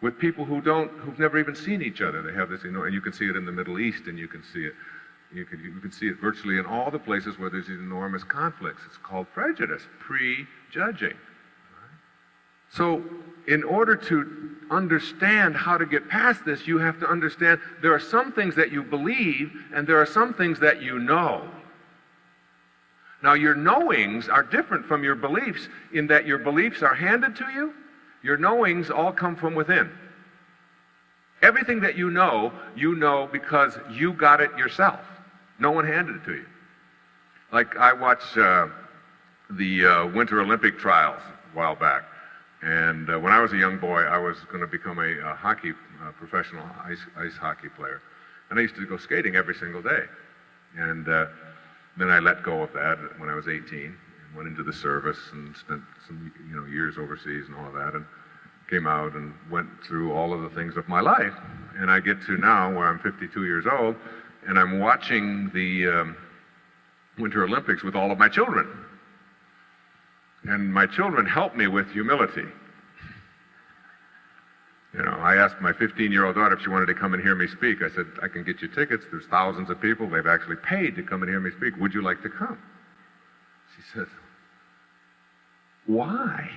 with people who've never even seen each other. They have this, and you can see it in the Middle East, and you can see it virtually in all the places where there's these enormous conflicts. It's called prejudice, prejudging. So in order to understand how to get past this, you have to understand there are some things that you believe, and there are some things that you know. Now, your knowings are different from your beliefs in that your beliefs are handed to you. Your knowings all come from within. Everything that you know because you got it yourself. No one handed it to you. Like, I watched the Winter Olympic trials a while back. And when I was a young boy, I was going to become a professional ice hockey player. And I used to go skating every single day. And then I let go of that when I was 18 and went into the service and spent some years overseas and all of that, and came out and went through all of the things of my life. And I get to now where I'm 52 years old, and I'm watching the Winter Olympics with all of my children. And my children help me with humility. I asked my 15-year-old daughter if she wanted to come and hear me speak. I said, I can get you tickets. There's thousands of people. They've actually paid to come and hear me speak. Would you like to come? She said, why?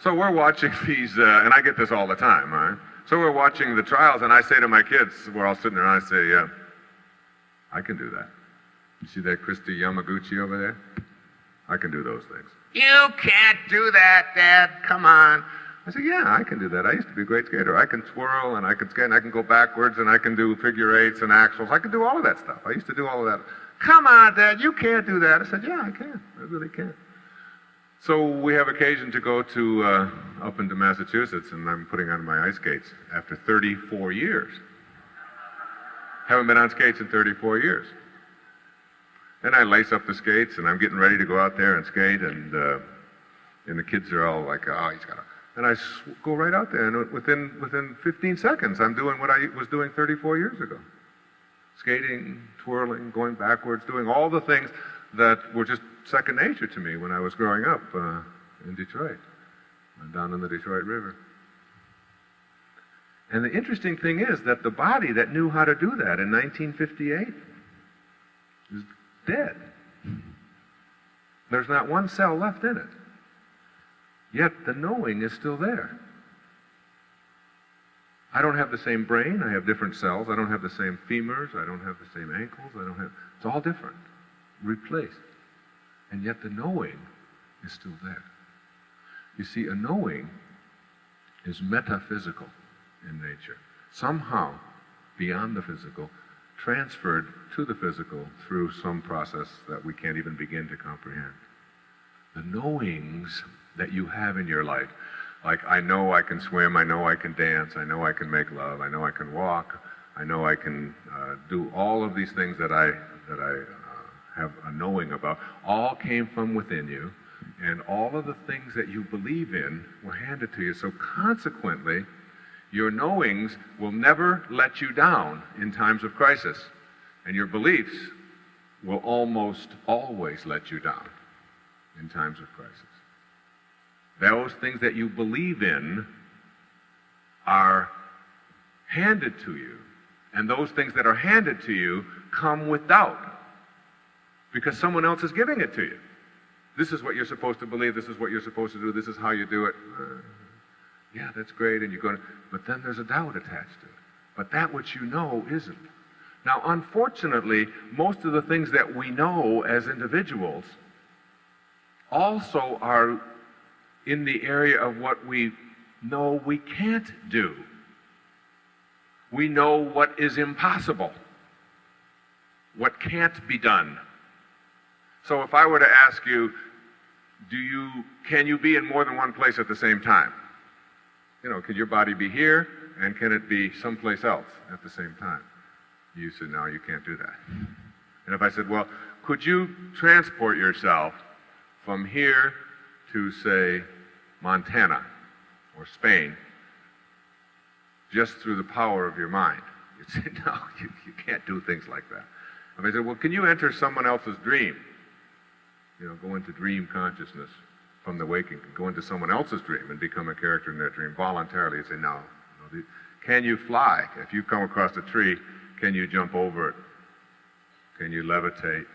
So we're watching these, and I get this all the time, right? So we're watching the trials, and I say to my kids, we're all sitting there, and I say, yeah, I can do that. You see that Christy Yamaguchi over there? I can do those things. You can't do that, Dad. Come on. I said, yeah, I can do that. I used to be a great skater. I can twirl, and I can skate, and I can go backwards, and I can do figure eights and axles. I can do all of that stuff. I used to do all of that. Come on, Dad, you can't do that. I said, yeah, I can. I really can. So we have occasion to go to up into Massachusetts, and I'm putting on my ice skates after 34 years. Haven't been on skates in 34 years. And I lace up the skates, and I'm getting ready to go out there and skate, and the kids are all like, oh, he's got to. And I go right out there, and within 15 seconds, I'm doing what I was doing 34 years ago. Skating, twirling, going backwards, doing all the things that were just second nature to me when I was growing up in Detroit, down in the Detroit River. And the interesting thing is that the body that knew how to do that in 1958 is dead. There's not one cell left in it. Yet the knowing is still there. I don't have the same brain. I have different cells. I don't have the same femurs. I don't have the same ankles. It's all different, replaced. And yet the knowing is still there. You see, a knowing is metaphysical in nature. Somehow, beyond the physical, transferred to the physical through some process that we can't even begin to comprehend. The knowings that you have in your life, like I know I can swim, I know I can dance, I know I can make love, I know I can walk, I know I can do all of these things that I have a knowing about, all came from within you, and all of the things that you believe in were handed to you. So consequently, your knowings will never let you down in times of crisis, and your beliefs will almost always let you down in times of crisis. Those things that you believe in are handed to you, and those things that are handed to you come with doubt because someone else is giving it to you. This is what you're supposed to believe, this is what you're supposed to do, this is how you do it. Yeah, that's great, and you're going to, but then there's a doubt attached to it. But that which you know isn't. Now, unfortunately, most of the things that we know as individuals also are in the area of what we know we can't do. We know what is impossible, what can't be done. So if I were to ask you, can you be in more than one place at the same time? You know, could your body be here, and can it be someplace else at the same time? You said, no, you can't do that. And if I said, well, could you transport yourself from here to, say, Montana or Spain, just through the power of your mind? You'd say, no, you can't do things like that. If I said, well, can you enter someone else's dream? You know, go into dream consciousness from the waking, go into someone else's dream and become a character in that dream voluntarily. You'd say, no. Can you fly? If you come across a tree, can you jump over it? Can you levitate?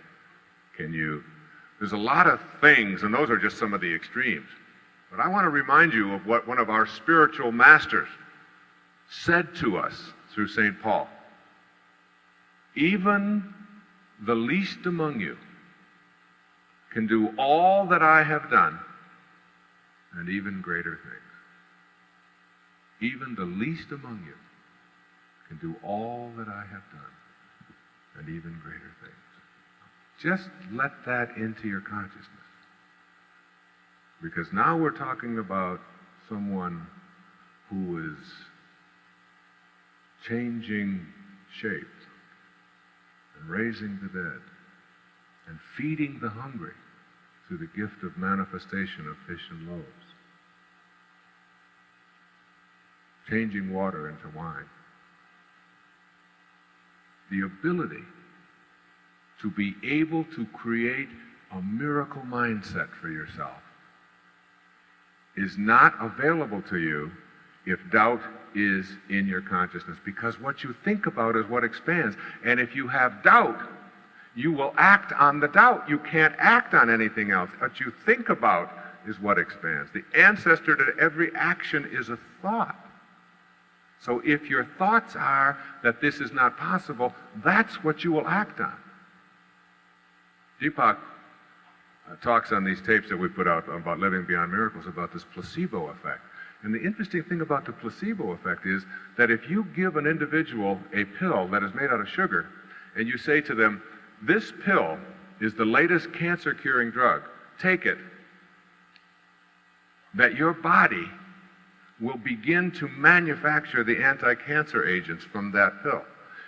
There's a lot of things, and those are just some of the extremes. But I want to remind you of what one of our spiritual masters said to us through St. Paul. Even the least among you can do all that I have done, and even greater things. Even the least among you can do all that I have done, and even greater things. Just let that into your consciousness. Because now we're talking about someone who is changing shape and raising the dead and feeding the hungry through the gift of manifestation of fish and loaves. Changing water into wine. The ability to be able to create a miracle mindset for yourself is not available to you if doubt is in your consciousness, because what you think about is what expands. And if you have doubt, you will act on the doubt. You can't act on anything else. What you think about is what expands. The ancestor to every action is a thought. So if your thoughts are that this is not possible, that's what you will act on. Deepak talks on these tapes that we put out about living beyond miracles about this placebo effect. And the interesting thing about the placebo effect is that if you give an individual a pill that is made out of sugar, and you say to them, this pill is the latest cancer-curing drug, take it, that your body will begin to manufacture the anti-cancer agents from that pill.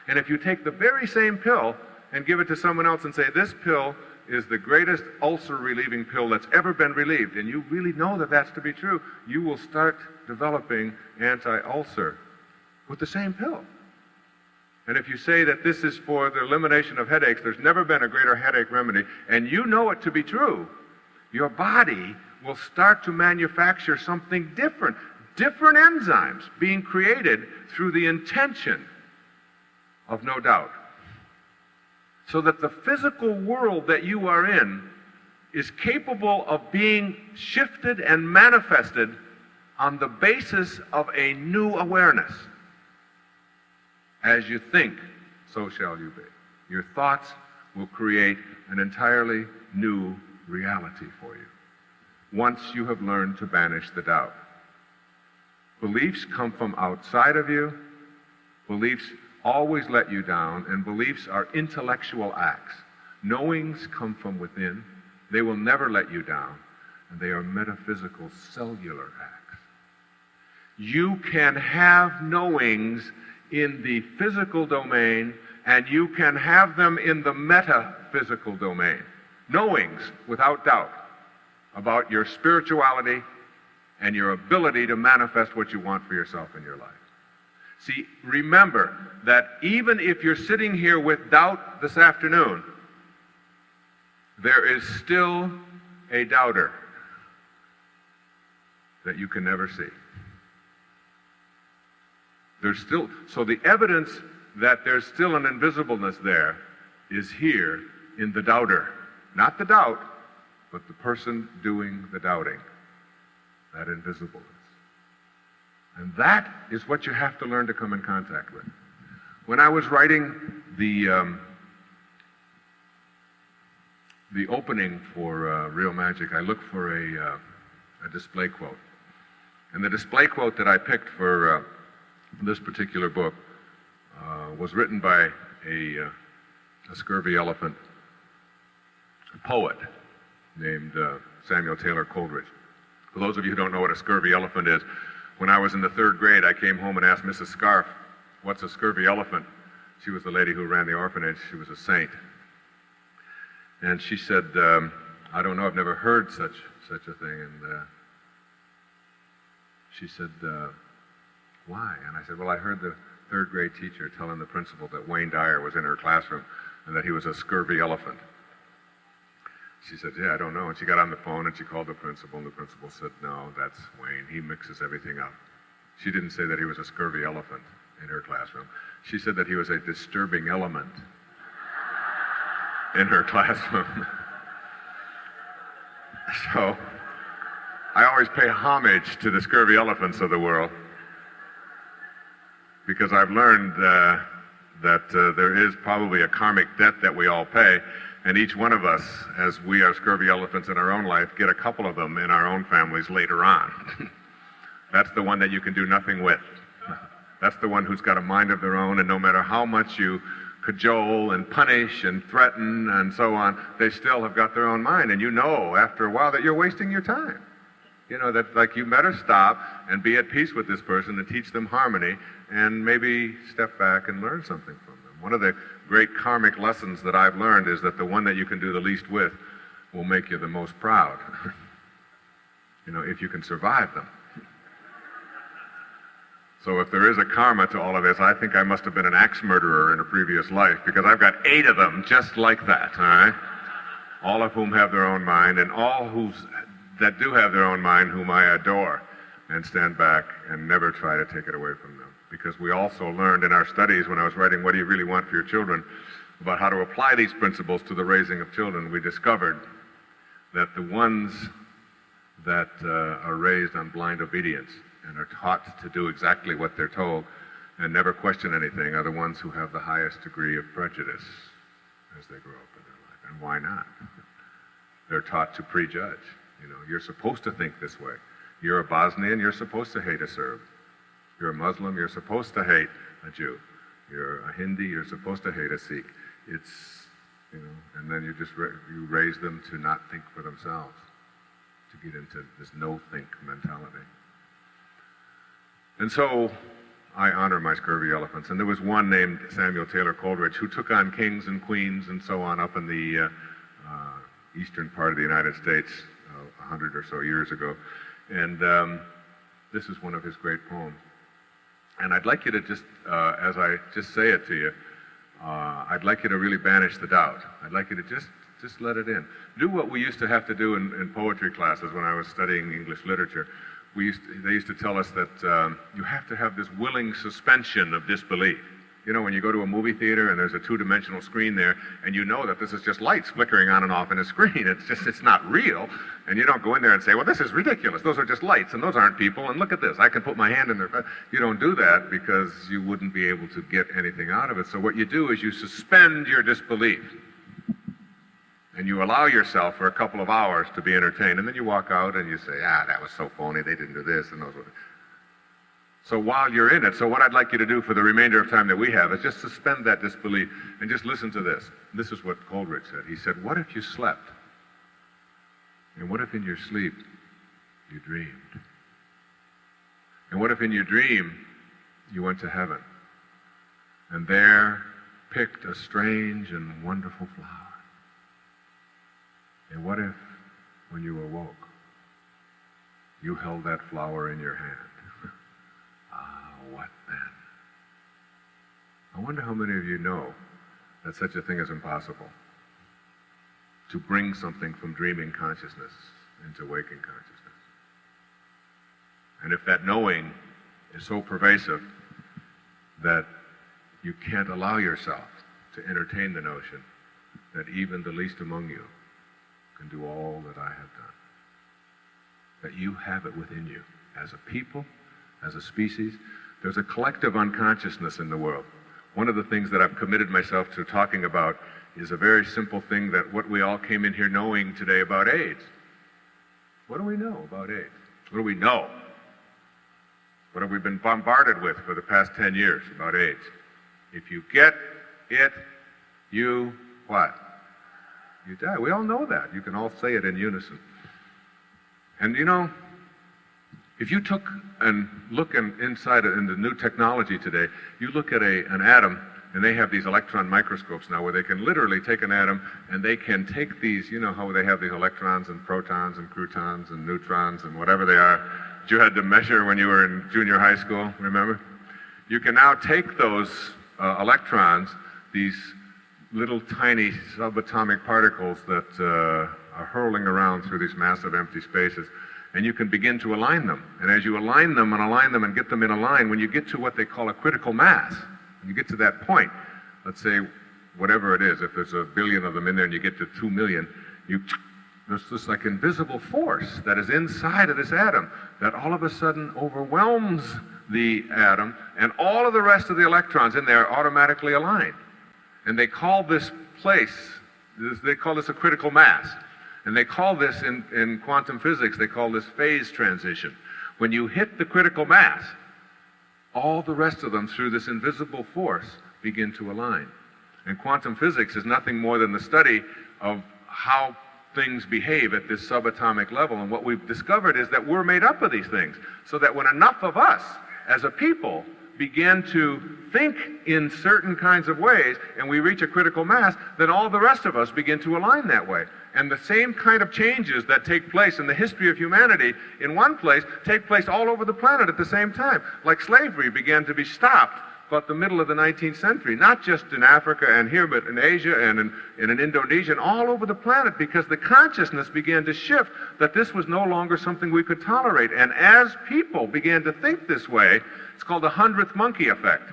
And if you take the very same pill and give it to someone else and say, this pill is the greatest ulcer-relieving pill that's ever been relieved, and you really know that that's to be true, you will start developing anti-ulcer with the same pill. And if you say that this is for the elimination of headaches, there's never been a greater headache remedy, and you know it to be true, your body will start to manufacture something different. Different enzymes being created through the intention of no doubt. So that the physical world that you are in is capable of being shifted and manifested on the basis of a new awareness. As you think, so shall you be. Your thoughts will create an entirely new reality for you, once you have learned to banish the doubt. Beliefs come from outside of you. Beliefs always let you down, and beliefs are intellectual acts. Knowings come from within. They will never let you down, and they are metaphysical, cellular acts. You can have knowings in the physical domain, and you can have them in the metaphysical domain. Knowings, without doubt, about your spirituality and your ability to manifest what you want for yourself in your life. See, remember that even if you're sitting here with doubt this afternoon, there is still a doubter that you can never see. So the evidence that there's still an invisibleness there is here in the doubter. Not the doubt, but the person doing the doubting. That invisibleness. And that is what you have to learn to come in contact with. When I was writing the opening for Real Magic, I looked for a display quote. And the display quote that I picked for this particular book was written by a scurvy elephant, a poet named Samuel Taylor Coleridge. For those of you who don't know what a scurvy elephant is, when I was in the 3rd grade, I came home and asked Mrs. Scarf, "What's a scurvy elephant?" She was the lady who ran the orphanage. She was a saint. And she said, "I don't know, I've never heard such a thing." And she said, "Why?" And I said, "Well, I heard the 3rd grade teacher telling the principal that Wayne Dyer was in her classroom and that he was a scurvy elephant." She said, "Yeah, I don't know." And she got on the phone and she called the principal, and the principal said, "No, that's Wayne. He mixes everything up." She didn't say that he was a scurvy elephant in her classroom. She said that he was a disturbing element in her classroom. So I always pay homage to the scurvy elephants of the world, because I've learned that there is probably a karmic debt that we all pay, and each one of us, as we are scurvy elephants in our own life, get a couple of them in our own families later on. That's the one that you can do nothing with. That's the one who's got a mind of their own, and no matter how much you cajole and punish and threaten and so on, they still have got their own mind, and you know after a while that you're wasting your time. You know, that like you better stop and be at peace with this person and teach them harmony and maybe step back and learn something from them. One of the great karmic lessons that I've learned is that the one that you can do the least with will make you the most proud. You know, if you can survive them. So if there is a karma to all of this, I think I must have been an axe murderer in a previous life, because I've got 8 of them just like that, all right? All of whom have their own mind, and all that do have their own mind, whom I adore, and stand back and never try to take it away from them. Because we also learned in our studies, when I was writing What Do You Really Want for Your Children, about how to apply these principles to the raising of children, we discovered that the ones that are raised on blind obedience and are taught to do exactly what they're told and never question anything are the ones who have the highest degree of prejudice as they grow up in their life. And why not? They're taught to prejudge. You know, you're supposed to think this way. You're a Bosnian, you're supposed to hate a Serb. You're a Muslim, you're supposed to hate a Jew. You're a Hindi, you're supposed to hate a Sikh. It's, you know, and then you raise them to not think for themselves, to get into this no-think mentality. And so I honor my scurvy elephants. And there was one named Samuel Taylor Coleridge who took on kings and queens and so on up in the eastern part of the United States 100 or so years ago. And this is one of his great poems. And I'd like you to just, as I just say it to you, I'd like you to really banish the doubt. I'd like you to just let it in. Do what we used to have to do in poetry classes when I was studying English literature. They used to tell us that you have to have this willing suspension of disbelief. You know, when you go to a movie theater and there's a 2-dimensional screen there, and you know that this is just lights flickering on and off in a screen. It's not real. And you don't go in there and say, well, this is ridiculous. Those are just lights, and those aren't people, and look at this. I can put my hand in there. You don't do that because you wouldn't be able to get anything out of it. So what you do is you suspend your disbelief. And you allow yourself for a couple of hours to be entertained, and then you walk out and you say, that was so phony, they didn't do this, and those were... So while you're in it, so what I'd like you to do for the remainder of time that we have is just suspend that disbelief and just listen to this. This is what Coleridge said. He said, what if you slept? And what if in your sleep you dreamed? And what if in your dream you went to heaven and there picked a strange and wonderful flower? And what if, when you awoke, you held that flower in your hand? What then? I wonder how many of you know that such a thing is impossible. To bring something from dreaming consciousness into waking consciousness. And if that knowing is so pervasive that you can't allow yourself to entertain the notion that even the least among you can do all that I have done. That you have it within you as a people, as a species. There's a collective unconsciousness in the world. One of the things that I've committed myself to talking about is a very simple thing that what we all came in here knowing today about AIDS. What do we know about AIDS? What do we know? What have we been bombarded with for the past 10 years about AIDS? If you get it, you what? You die. We all know that. You can all say it in unison. And you know, if you took and look inside in the new technology today, you look at an atom, and they have these electron microscopes now where they can literally take an atom and they can take these, you know how they have these electrons and protons and croutons and neutrons and whatever they are that you had to measure when you were in junior high school, remember? You can now take those electrons, these little tiny subatomic particles that are hurling around through these massive empty spaces, and you can begin to align them. And as you align them and get them in a line, when you get to what they call a critical mass, when you get to that point, let's say whatever it is, if there's 1 billion of them in there and you get to 2 million, there's this like invisible force that is inside of this atom that all of a sudden overwhelms the atom, and all of the rest of the electrons in there automatically align. And they call this place, they call this a critical mass. And they call this, in quantum physics, they call this phase transition. When you hit the critical mass, all the rest of them, through this invisible force, begin to align. And quantum physics is nothing more than the study of how things behave at this subatomic level. And what we've discovered is that we're made up of these things. So that when enough of us, as a people, begin to think in certain kinds of ways, and we reach a critical mass, then all the rest of us begin to align that way. And the same kind of changes that take place in the history of humanity in one place take place all over the planet at the same time. Like slavery began to be stopped about the middle of the 19th century, not just in Africa and here, but in Asia and in Indonesia and all over the planet, because the consciousness began to shift that this was no longer something we could tolerate. And as people began to think this way, it's called the 100th monkey effect,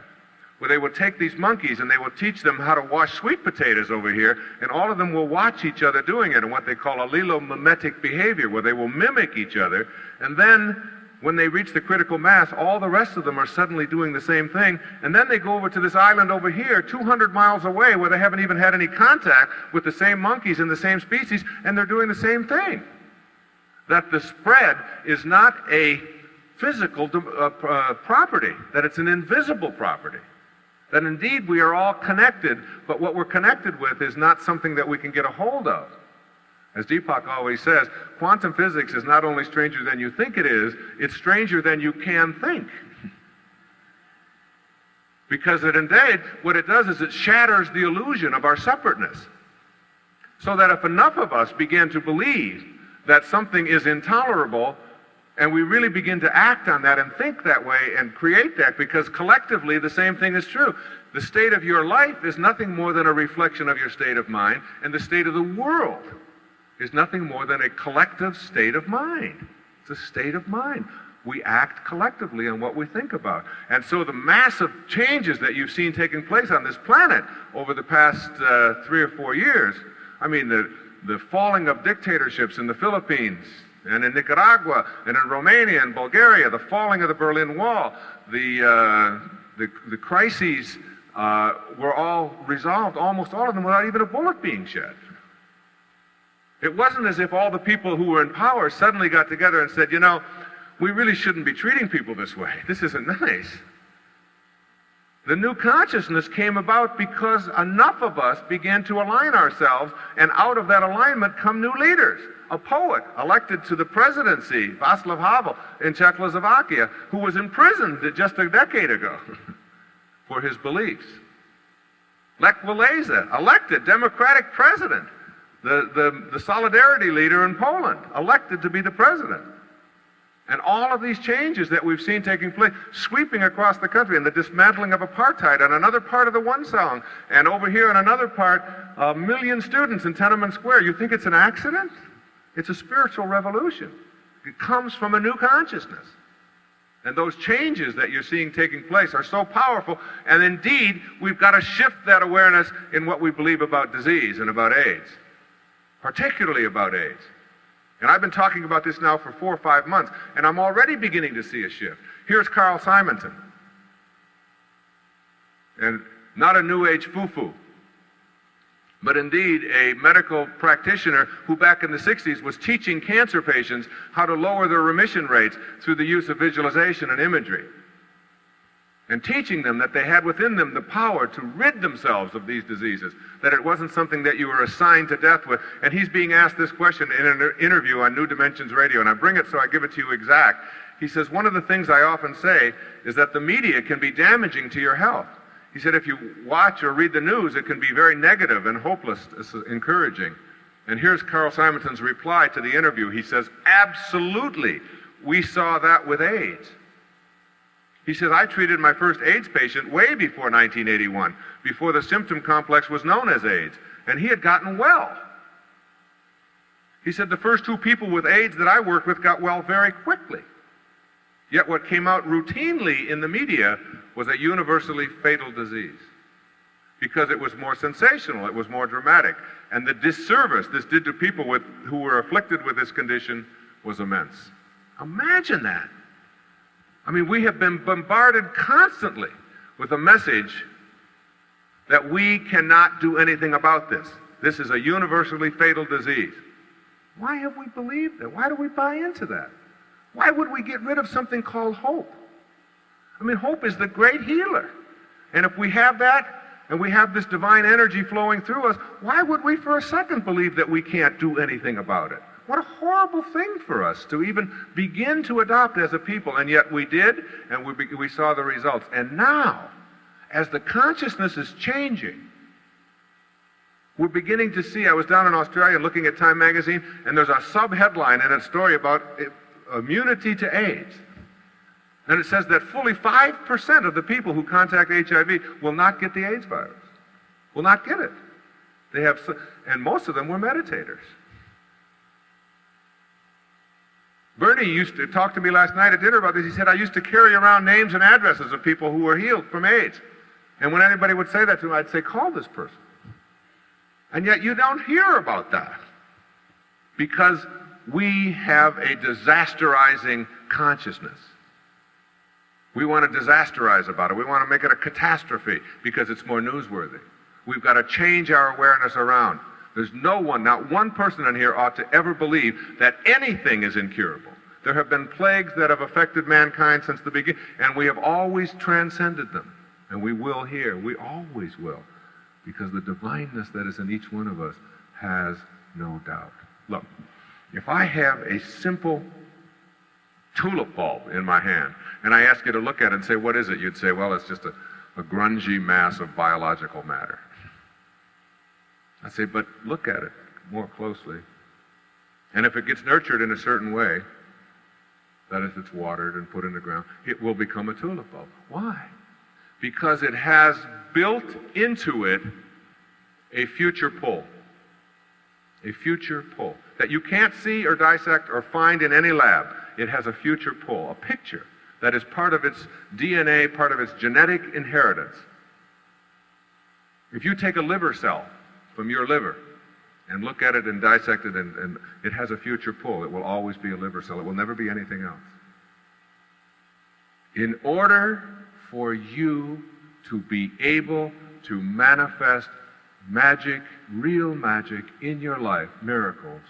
where they will take these monkeys and they will teach them how to wash sweet potatoes over here, and all of them will watch each other doing it in what they call allelomimetic behavior, where they will mimic each other, and then when they reach the critical mass, all the rest of them are suddenly doing the same thing, and then they go over to this island over here, 200 miles away, where they haven't even had any contact with the same monkeys in the same species, and they're doing the same thing. That the spread is not a physical property, that it's an invisible property. That indeed we are all connected, but what we're connected with is not something that we can get a hold of. As Deepak always says, quantum physics is not only stranger than you think it is, it's stranger than you can think. Because indeed, what it does is it shatters the illusion of our separateness. So that if enough of us begin to believe that something is intolerable, and we really begin to act on that and think that way and create that, because collectively the same thing is true. The state of your life is nothing more than a reflection of your state of mind, and the state of the world is nothing more than a collective state of mind. It's a state of mind. We act collectively on what we think about. And so the massive changes that you've seen taking place on this planet over the past 3 or 4 years, I mean, the falling of dictatorships in the Philippines, and in Nicaragua, and in Romania and Bulgaria, the falling of the Berlin Wall, the crises were all resolved, almost all of them, without even a bullet being shed. It wasn't as if all the people who were in power suddenly got together and said, you know, we really shouldn't be treating people this way. This isn't nice. The new consciousness came about because enough of us began to align ourselves, and out of that alignment come new leaders. A poet elected to the presidency, Václav Havel, in Czechoslovakia, who was imprisoned just a decade ago for his beliefs. Lech Walesa, elected Democratic president. The Solidarity leader in Poland, elected to be the president. And all of these changes that we've seen taking place, sweeping across the country, and the dismantling of apartheid on another part of the One Song, and over here in another part, 1 million students in Tiananmen Square. You think it's an accident? It's a spiritual revolution. It comes from a new consciousness. And those changes that you're seeing taking place are so powerful, and indeed, we've got to shift that awareness in what we believe about disease and about AIDS, particularly about AIDS. And I've been talking about this now for 4 or 5 months, and I'm already beginning to see a shift. Here's Carl Simonton, and not a New Age foo-foo, but indeed a medical practitioner who back in the 60s was teaching cancer patients how to lower their remission rates through the use of visualization and imagery. and teaching them that they had within them the power to rid themselves of these diseases, that it wasn't something that you were assigned to death with. And he's being asked this question in an interview on New Dimensions Radio, and I bring it so I give it to you exact. He says, one of the things I often say is that the media can be damaging to your health. He said, if you watch or read the news, it can be very negative and hopeless, encouraging. And here's Carl Simonson's reply to the interview. He says, absolutely, we saw that with AIDS. He says, I treated my first AIDS patient way before 1981, before the symptom complex was known as AIDS, and he had gotten well. He said, the first 2 people with AIDS that I worked with got well very quickly. Yet what came out routinely in the media was a universally fatal disease, because it was more sensational, it was more dramatic, and the disservice this did to people who were afflicted with this condition was immense. Imagine that. I mean, we have been bombarded constantly with a message that we cannot do anything about this. This is a universally fatal disease. Why have we believed that? Why do we buy into that? Why would we get rid of something called hope? I mean, hope is the great healer. And if we have that, and we have this divine energy flowing through us, why would we for a second believe that we can't do anything about it? What a horrible thing for us to even begin to adopt as a people. And yet we did, and we saw the results. And now, as the consciousness is changing, we're beginning to see, I was down in Australia looking at Time magazine, and there's a sub-headline in a story about immunity to AIDS. And it says that fully 5% of the people who contact HIV will not get the AIDS virus, will not get it. And most of them were meditators. Bernie used to talk to me last night at dinner about this. He said, I used to carry around names and addresses of people who were healed from AIDS. And when anybody would say that to me, I'd say, call this person. And yet you don't hear about that, because we have a disasterizing consciousness. We want to disasterize about it. We want to make it a catastrophe because it's more newsworthy. We've got to change our awareness around. There's no one, not one person in here ought to ever believe that anything is incurable. There have been plagues that have affected mankind since the beginning, and we have always transcended them. And we will here. We always will. Because the divineness that is in each one of us has no doubt. Look, if I have a simple tulip bulb in my hand, and I ask you to look at it and say, what is it? You'd say, well, it's just a grungy mass of biological matter. I say, but look at it more closely. And if it gets nurtured in a certain way, that is, it's watered and put in the ground, it will become a tulip bulb. Why? Because it has built into it a future pull. A future pull that you can't see or dissect or find in any lab. It has a future pull, a picture that is part of its DNA, part of its genetic inheritance. If you take a liver cell from your liver and look at it and dissect it, and it has a future pull, it will always be a liver cell. It will never be anything else. In order for you to be able to manifest magic, real magic in your life, miracles,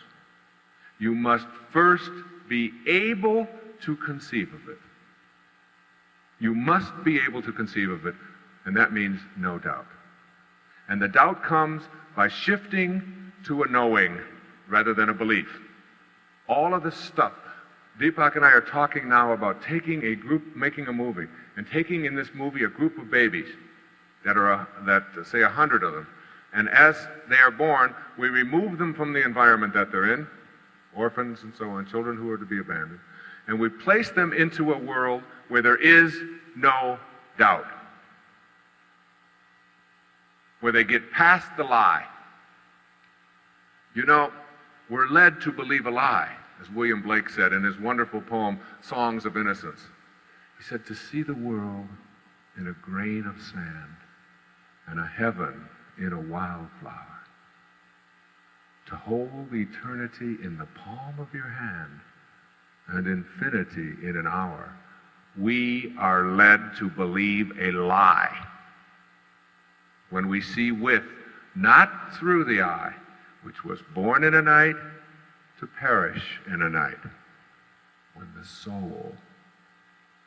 you must first be able to conceive of it. You must be able to conceive of it, and that means no doubt. And the doubt comes by shifting to a knowing rather than a belief. All of this stuff, Deepak and I are talking now about taking a group, making a movie, and taking in this movie a group of babies that say 100 of them. And as they are born, we remove them from the environment that they're in, orphans and so on, children who are to be abandoned, and we place them into a world where there is no doubt, where they get past the lie. You know, we're led to believe a lie, as William Blake said in his wonderful poem, Songs of Innocence. He said, to see the world in a grain of sand and a heaven in a wildflower, to hold eternity in the palm of your hand and infinity in an hour. We are led to believe a lie when we see with, not through the eye, which was born in a night to perish in a night, when the soul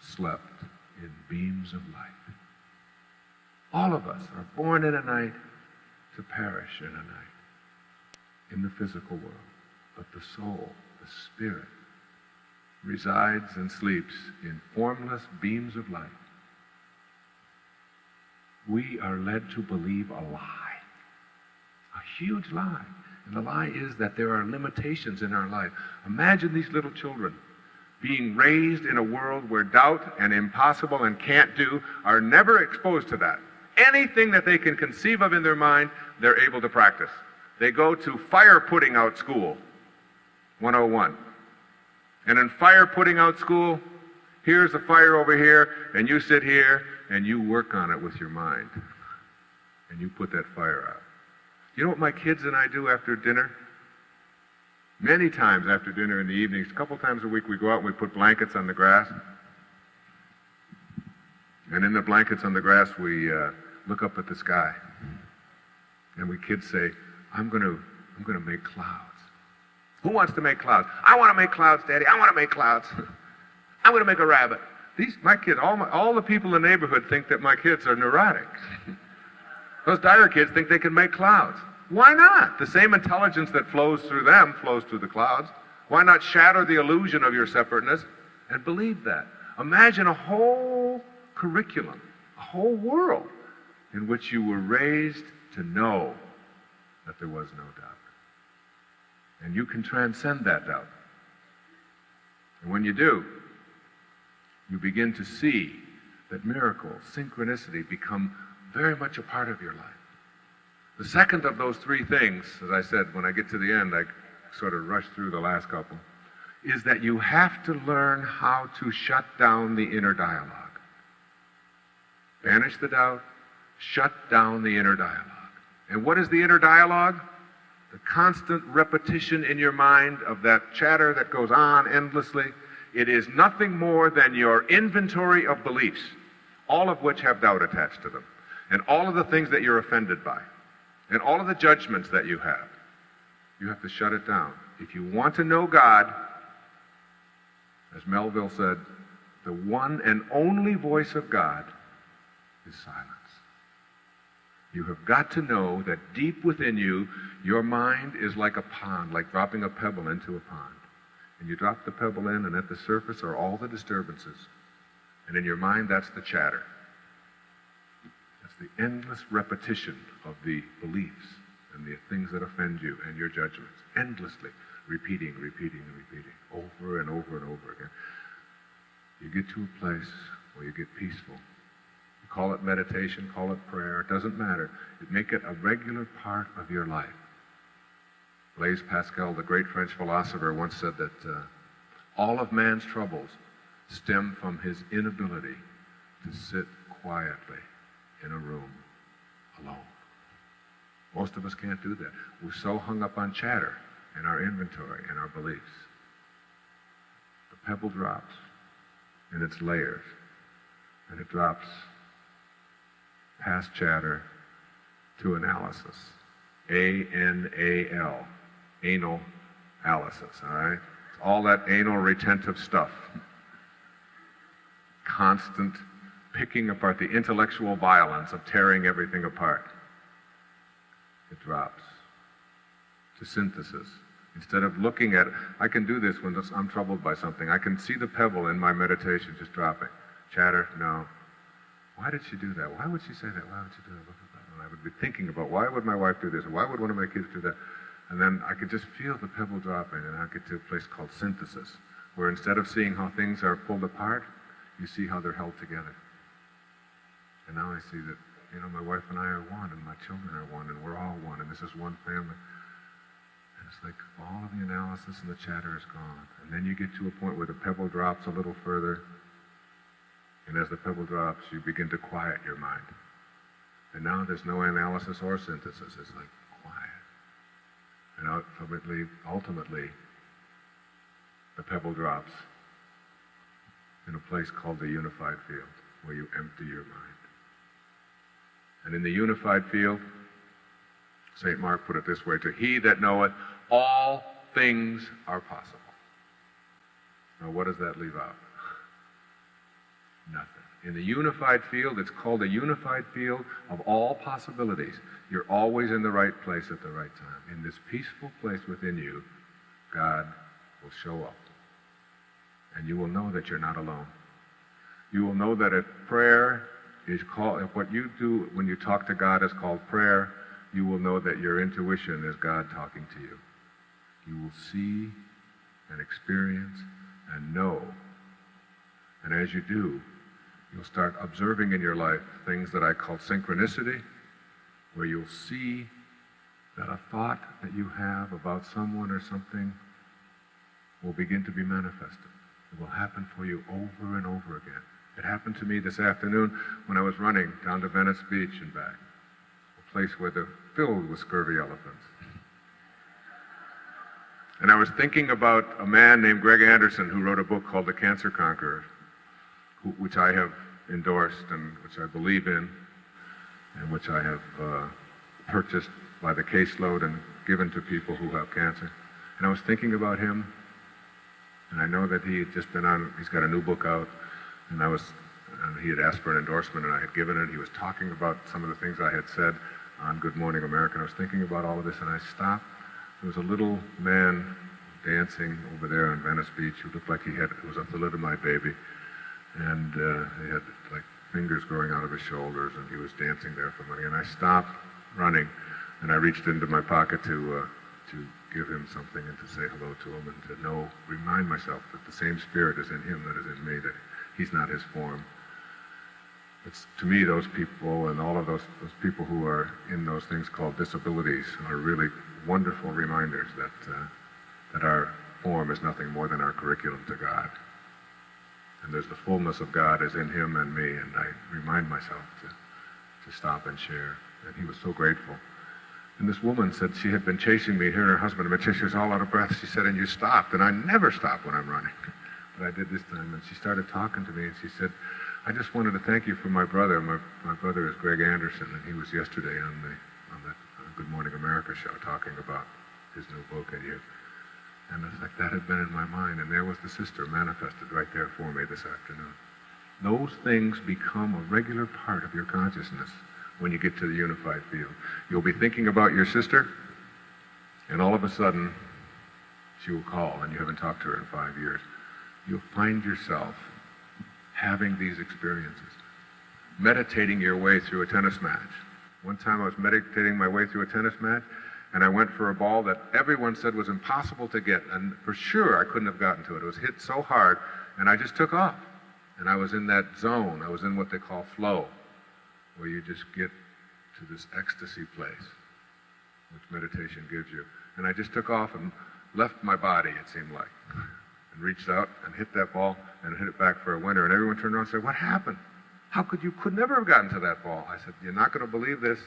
slept in beams of light. All of us are born in a night to perish in a night, in the physical world. But the soul, the spirit, resides and sleeps in formless beams of light. We are led to believe a lie, a huge lie. And the lie is that there are limitations in our life. Imagine these little children being raised in a world where doubt and impossible and can't do are never exposed to that. Anything that they can conceive of in their mind, they're able to practice. They go to fire putting out school, 101. And in fire putting out school, here's a fire over here, and you sit here, and you work on it with your mind. And you put that fire out. You know what my kids and I do after dinner? Many times after dinner in the evenings, a couple times a week, we go out and we put blankets on the grass. And in the blankets on the grass, we look up at the sky. And we kids say, I'm going to make clouds. Who wants to make clouds? I want to make clouds, Daddy. I want to make clouds. I'm going to make a rabbit. My kids, all the people in the neighborhood think that my kids are neurotic. Those Dyer kids think they can make clouds. Why not? The same intelligence that flows through them flows through the clouds. Why not shatter the illusion of your separateness and believe that? Imagine a whole curriculum, a whole world in which you were raised to know that there was no doubt. And you can transcend that doubt. And when you do, you begin to see that miracles, synchronicity become very much a part of your life. The second of those three things, as I said, when I get to the end, I sort of rush through the last couple, is that you have to learn how to shut down the inner dialogue. Banish the doubt, shut down the inner dialogue. And what is the inner dialogue? The constant repetition in your mind of that chatter that goes on endlessly. It is nothing more than your inventory of beliefs, all of which have doubt attached to them, and all of the things that you're offended by, and all of the judgments that you have. You have to shut it down. If you want to know God, as Melville said, the one and only voice of God is silence. You have got to know that deep within you, your mind is like a pond, like dropping a pebble into a pond. And you drop the pebble in, and at the surface are all the disturbances. And in your mind, that's the chatter. That's the endless repetition of the beliefs and the things that offend you and your judgments. Endlessly repeating, over and over and over again. You get to a place where you get peaceful. You call it meditation, call it prayer, it doesn't matter. You make it a regular part of your life. Blaise Pascal, the great French philosopher, once said that all of man's troubles stem from his inability to sit quietly in a room alone. Most of us can't do that. We're so hung up on chatter and our inventory and our beliefs. The pebble drops in its layers, and it drops past chatter to analysis. A-N-A-L. Anal analysis, all right? All that anal retentive stuff. Constant picking apart, the intellectual violence of tearing everything apart. It drops to synthesis. Instead of looking at it, I can do this when I'm troubled by something. I can see the pebble in my meditation just dropping. Chatter, no. Why did she do that? Why would she say that? Why would she do that? And I would be thinking about, why would my wife do this? Or why would one of my kids do that? And then I could just feel the pebble dropping, and I get to a place called synthesis, where instead of seeing how things are pulled apart, you see how they're held together. And now I see that, my wife and I are one, and my children are one, and we're all one, and this is one family. And it's like all of the analysis and the chatter is gone. And then you get to a point where the pebble drops a little further, and as the pebble drops, you begin to quiet your mind. And now there's no analysis or synthesis. It's like quiet. And ultimately, the pebble drops in a place called the unified field, where you empty your mind. And in the unified field, St. Mark put it this way, to he that knoweth all things are possible. Now what does that leave out? Nothing. In the unified field, it's called a unified field of all possibilities. You're always in the right place at the right time. In this peaceful place within you, God will show up. And you will know that you're not alone. You will know that if prayer is called, if what you do when you talk to God is called prayer, you will know that your intuition is God talking to you. You will see and experience and know. And as you do, you'll start observing in your life things that I call synchronicity, where you'll see that a thought that you have about someone or something will begin to be manifested. It will happen for you over and over again. It happened to me this afternoon when I was running down to Venice Beach and back, a place where they're filled with scurvy elephants. And I was thinking about a man named Greg Anderson who wrote a book called The Cancer Conqueror, which I have endorsed and which I believe in, and which I have purchased by the caseload and given to people who have cancer. And I was thinking about him, and I know that he had just been on, he's got a new book out, and he had asked for an endorsement, and I had given it. He was talking about some of the things I had said on Good Morning America. I was thinking about all of this, and I stopped. There was a little man dancing over there on Venice Beach who looked like it was a thalidomide baby. And he had like fingers growing out of his shoulders, and he was dancing there for money. And I stopped running, and I reached into my pocket to give him something and to say hello to him and to remind myself that the same spirit is in him that is in me, that he's not his form. It's, to me, those people and all of those people who are in those things called disabilities are really wonderful reminders that our form is nothing more than our curriculum to God. And there's the fullness of God is in him and me, and I remind myself to stop and share. And he was so grateful. And this woman said she had been chasing me, her and her husband had been chasing, she was all out of breath. She said, and you stopped. And I never stop when I'm running. But I did this time. And she started talking to me, and she said, I just wanted to thank you for my brother. My brother is Greg Anderson, and he was yesterday on the Good Morning America show talking about his new book and you. And it's like that had been in my mind, and there was the sister manifested right there for me this afternoon. Those things become a regular part of your consciousness when you get to the unified field. You'll be thinking about your sister, and all of a sudden, she will call, and you haven't talked to her in 5 years. You'll find yourself having these experiences, meditating your way through a tennis match. One time I was meditating my way through a tennis match, and I went for a ball that everyone said was impossible to get, and for sure I couldn't have gotten to it. It was hit so hard, and I just took off. And I was in that zone. I was in what they call flow, where you just get to this ecstasy place, which meditation gives you. And I just took off and left my body, it seemed like, and reached out and hit that ball and hit it back for a winner. And everyone turned around and said, what happened? How could you could never have gotten to that ball? I said, you're not going to believe this,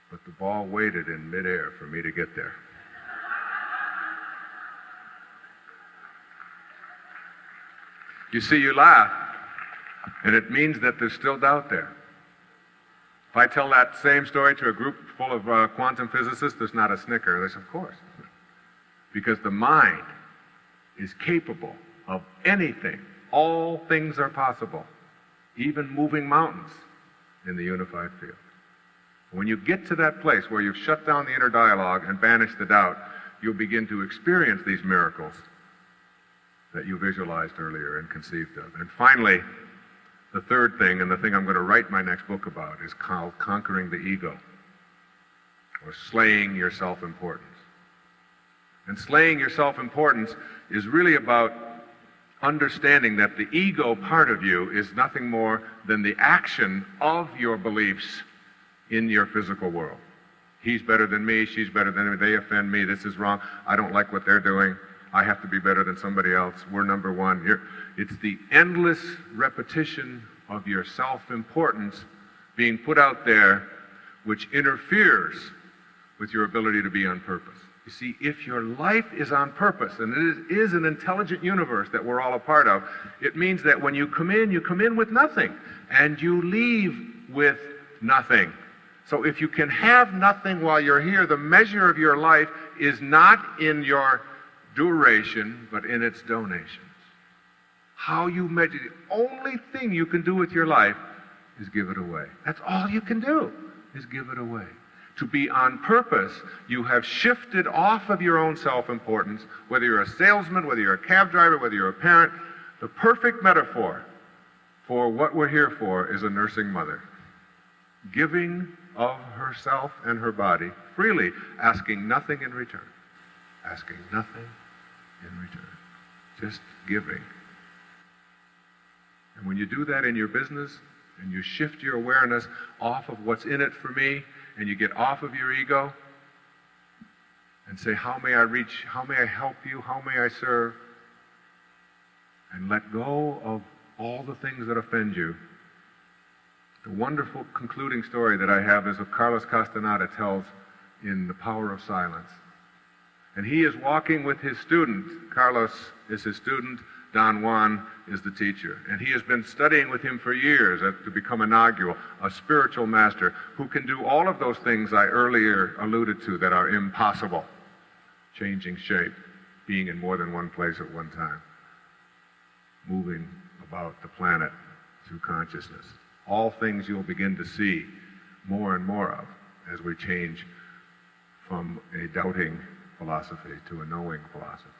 but the ball waited in midair for me to get there. You see, you laugh, and it means that there's still doubt there. If I tell that same story to a group full of quantum physicists, there's not a snicker. They say, of course. Because the mind is capable of anything. All things are possible, even moving mountains in the unified field. When you get to that place where you've shut down the inner dialogue and banished the doubt, you'll begin to experience these miracles that you visualized earlier and conceived of. And finally, the third thing, and the thing I'm going to write my next book about, is called conquering the ego, or slaying your self-importance. And slaying your self-importance is really about understanding that the ego part of you is nothing more than the action of your beliefs in your physical world. He's better than me, she's better than me, they offend me, this is wrong, I don't like what they're doing, I have to be better than somebody else, we're number one. It's the endless repetition of your self-importance being put out there which interferes with your ability to be on purpose. You see, if your life is on purpose, and it is an intelligent universe that we're all a part of, it means that when you come in with nothing, and you leave with nothing. So if you can have nothing while you're here, the measure of your life is not in your duration, but in its donations. How you measure, the only thing you can do with your life is give it away. That's all you can do, is give it away. To be on purpose, you have shifted off of your own self-importance, whether you're a salesman, whether you're a cab driver, whether you're a parent. The perfect metaphor for what we're here for is a nursing mother, giving of herself and her body freely, asking nothing in return. Asking nothing in return. Just giving. And when you do that in your business, and you shift your awareness off of what's in it for me, and you get off of your ego, and say, how may I reach, how may I help you, how may I serve, and let go of all the things that offend you. The wonderful concluding story that I have is of Carlos Castaneda tells in The Power of Silence. And he is walking with his student. Carlos is his student. Don Juan is the teacher. And he has been studying with him for years to become a nagual, a spiritual master, who can do all of those things I earlier alluded to that are impossible. Changing shape, being in more than one place at one time, moving about the planet through consciousness. All things you'll begin to see more and more of as we change from a doubting philosophy to a knowing philosophy.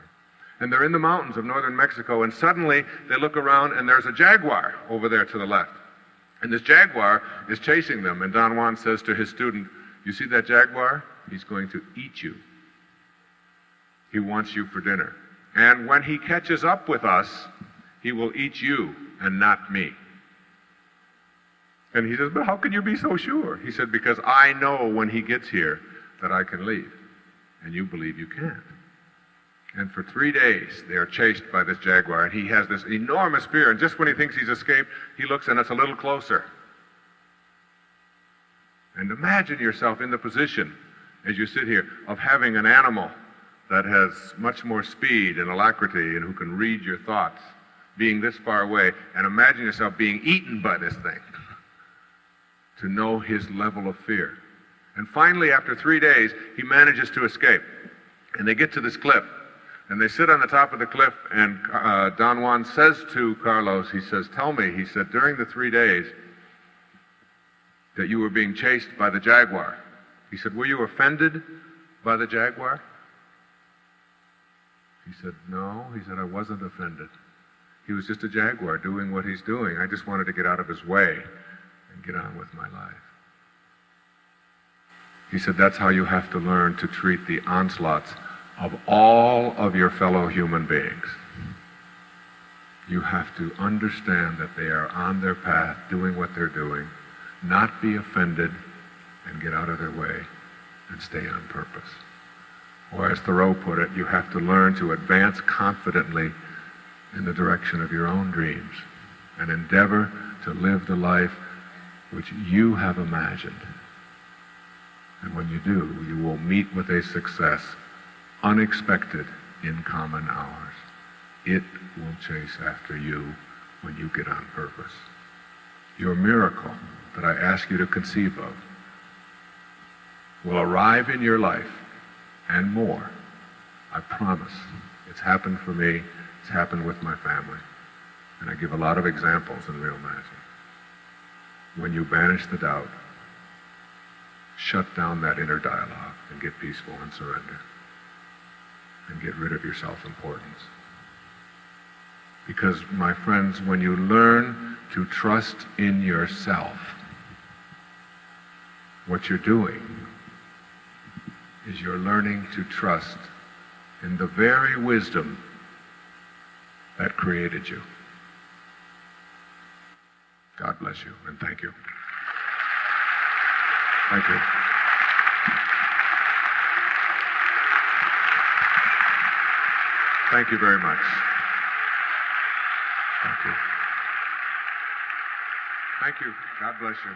And they're in the mountains of northern Mexico, and suddenly they look around and there's a jaguar over there to the left. And this jaguar is chasing them, and Don Juan says to his student, you see that jaguar? He's going to eat you. He wants you for dinner. And when he catches up with us, he will eat you and not me. And he says, but how can you be so sure? He said, because I know when he gets here that I can leave, and you believe you can't. And for 3 days, they are chased by this jaguar, and he has this enormous fear, and just when he thinks he's escaped, he looks and it's a little closer. And imagine yourself in the position, as you sit here, of having an animal that has much more speed and alacrity and who can read your thoughts, being this far away, and imagine yourself being eaten by this thing, to know his level of fear. And finally, after 3 days, he manages to escape. And they get to this cliff. And they sit on the top of the cliff, and Don Juan says to Carlos, he says, tell me, he said, during the 3 days that you were being chased by the jaguar, he said, were you offended by the jaguar? He said, no. He said, I wasn't offended. He was just a jaguar doing what he's doing. I just wanted to get out of his way and get on with my life. He said, that's how you have to learn to treat the onslaughts of all of your fellow human beings. You have to understand that they are on their path, doing what they're doing, not be offended, and get out of their way, and stay on purpose. Or as Thoreau put it, you have to learn to advance confidently in the direction of your own dreams, and endeavor to live the life which you have imagined. And when you do, you will meet with a success unexpected in common hours. It will chase after you when you get on purpose. Your miracle that I ask you to conceive of will arrive in your life and more. I promise. It's happened for me. It's happened with my family. And I give a lot of examples in Real Magic. When you banish the doubt, shut down that inner dialogue and get peaceful and surrender. And get rid of your self-importance. Because, my friends, when you learn to trust in yourself, what you're doing is you're learning to trust in the very wisdom that created you. God bless you, and thank you. Thank you. Thank you very much. Thank you. Thank you. God bless you.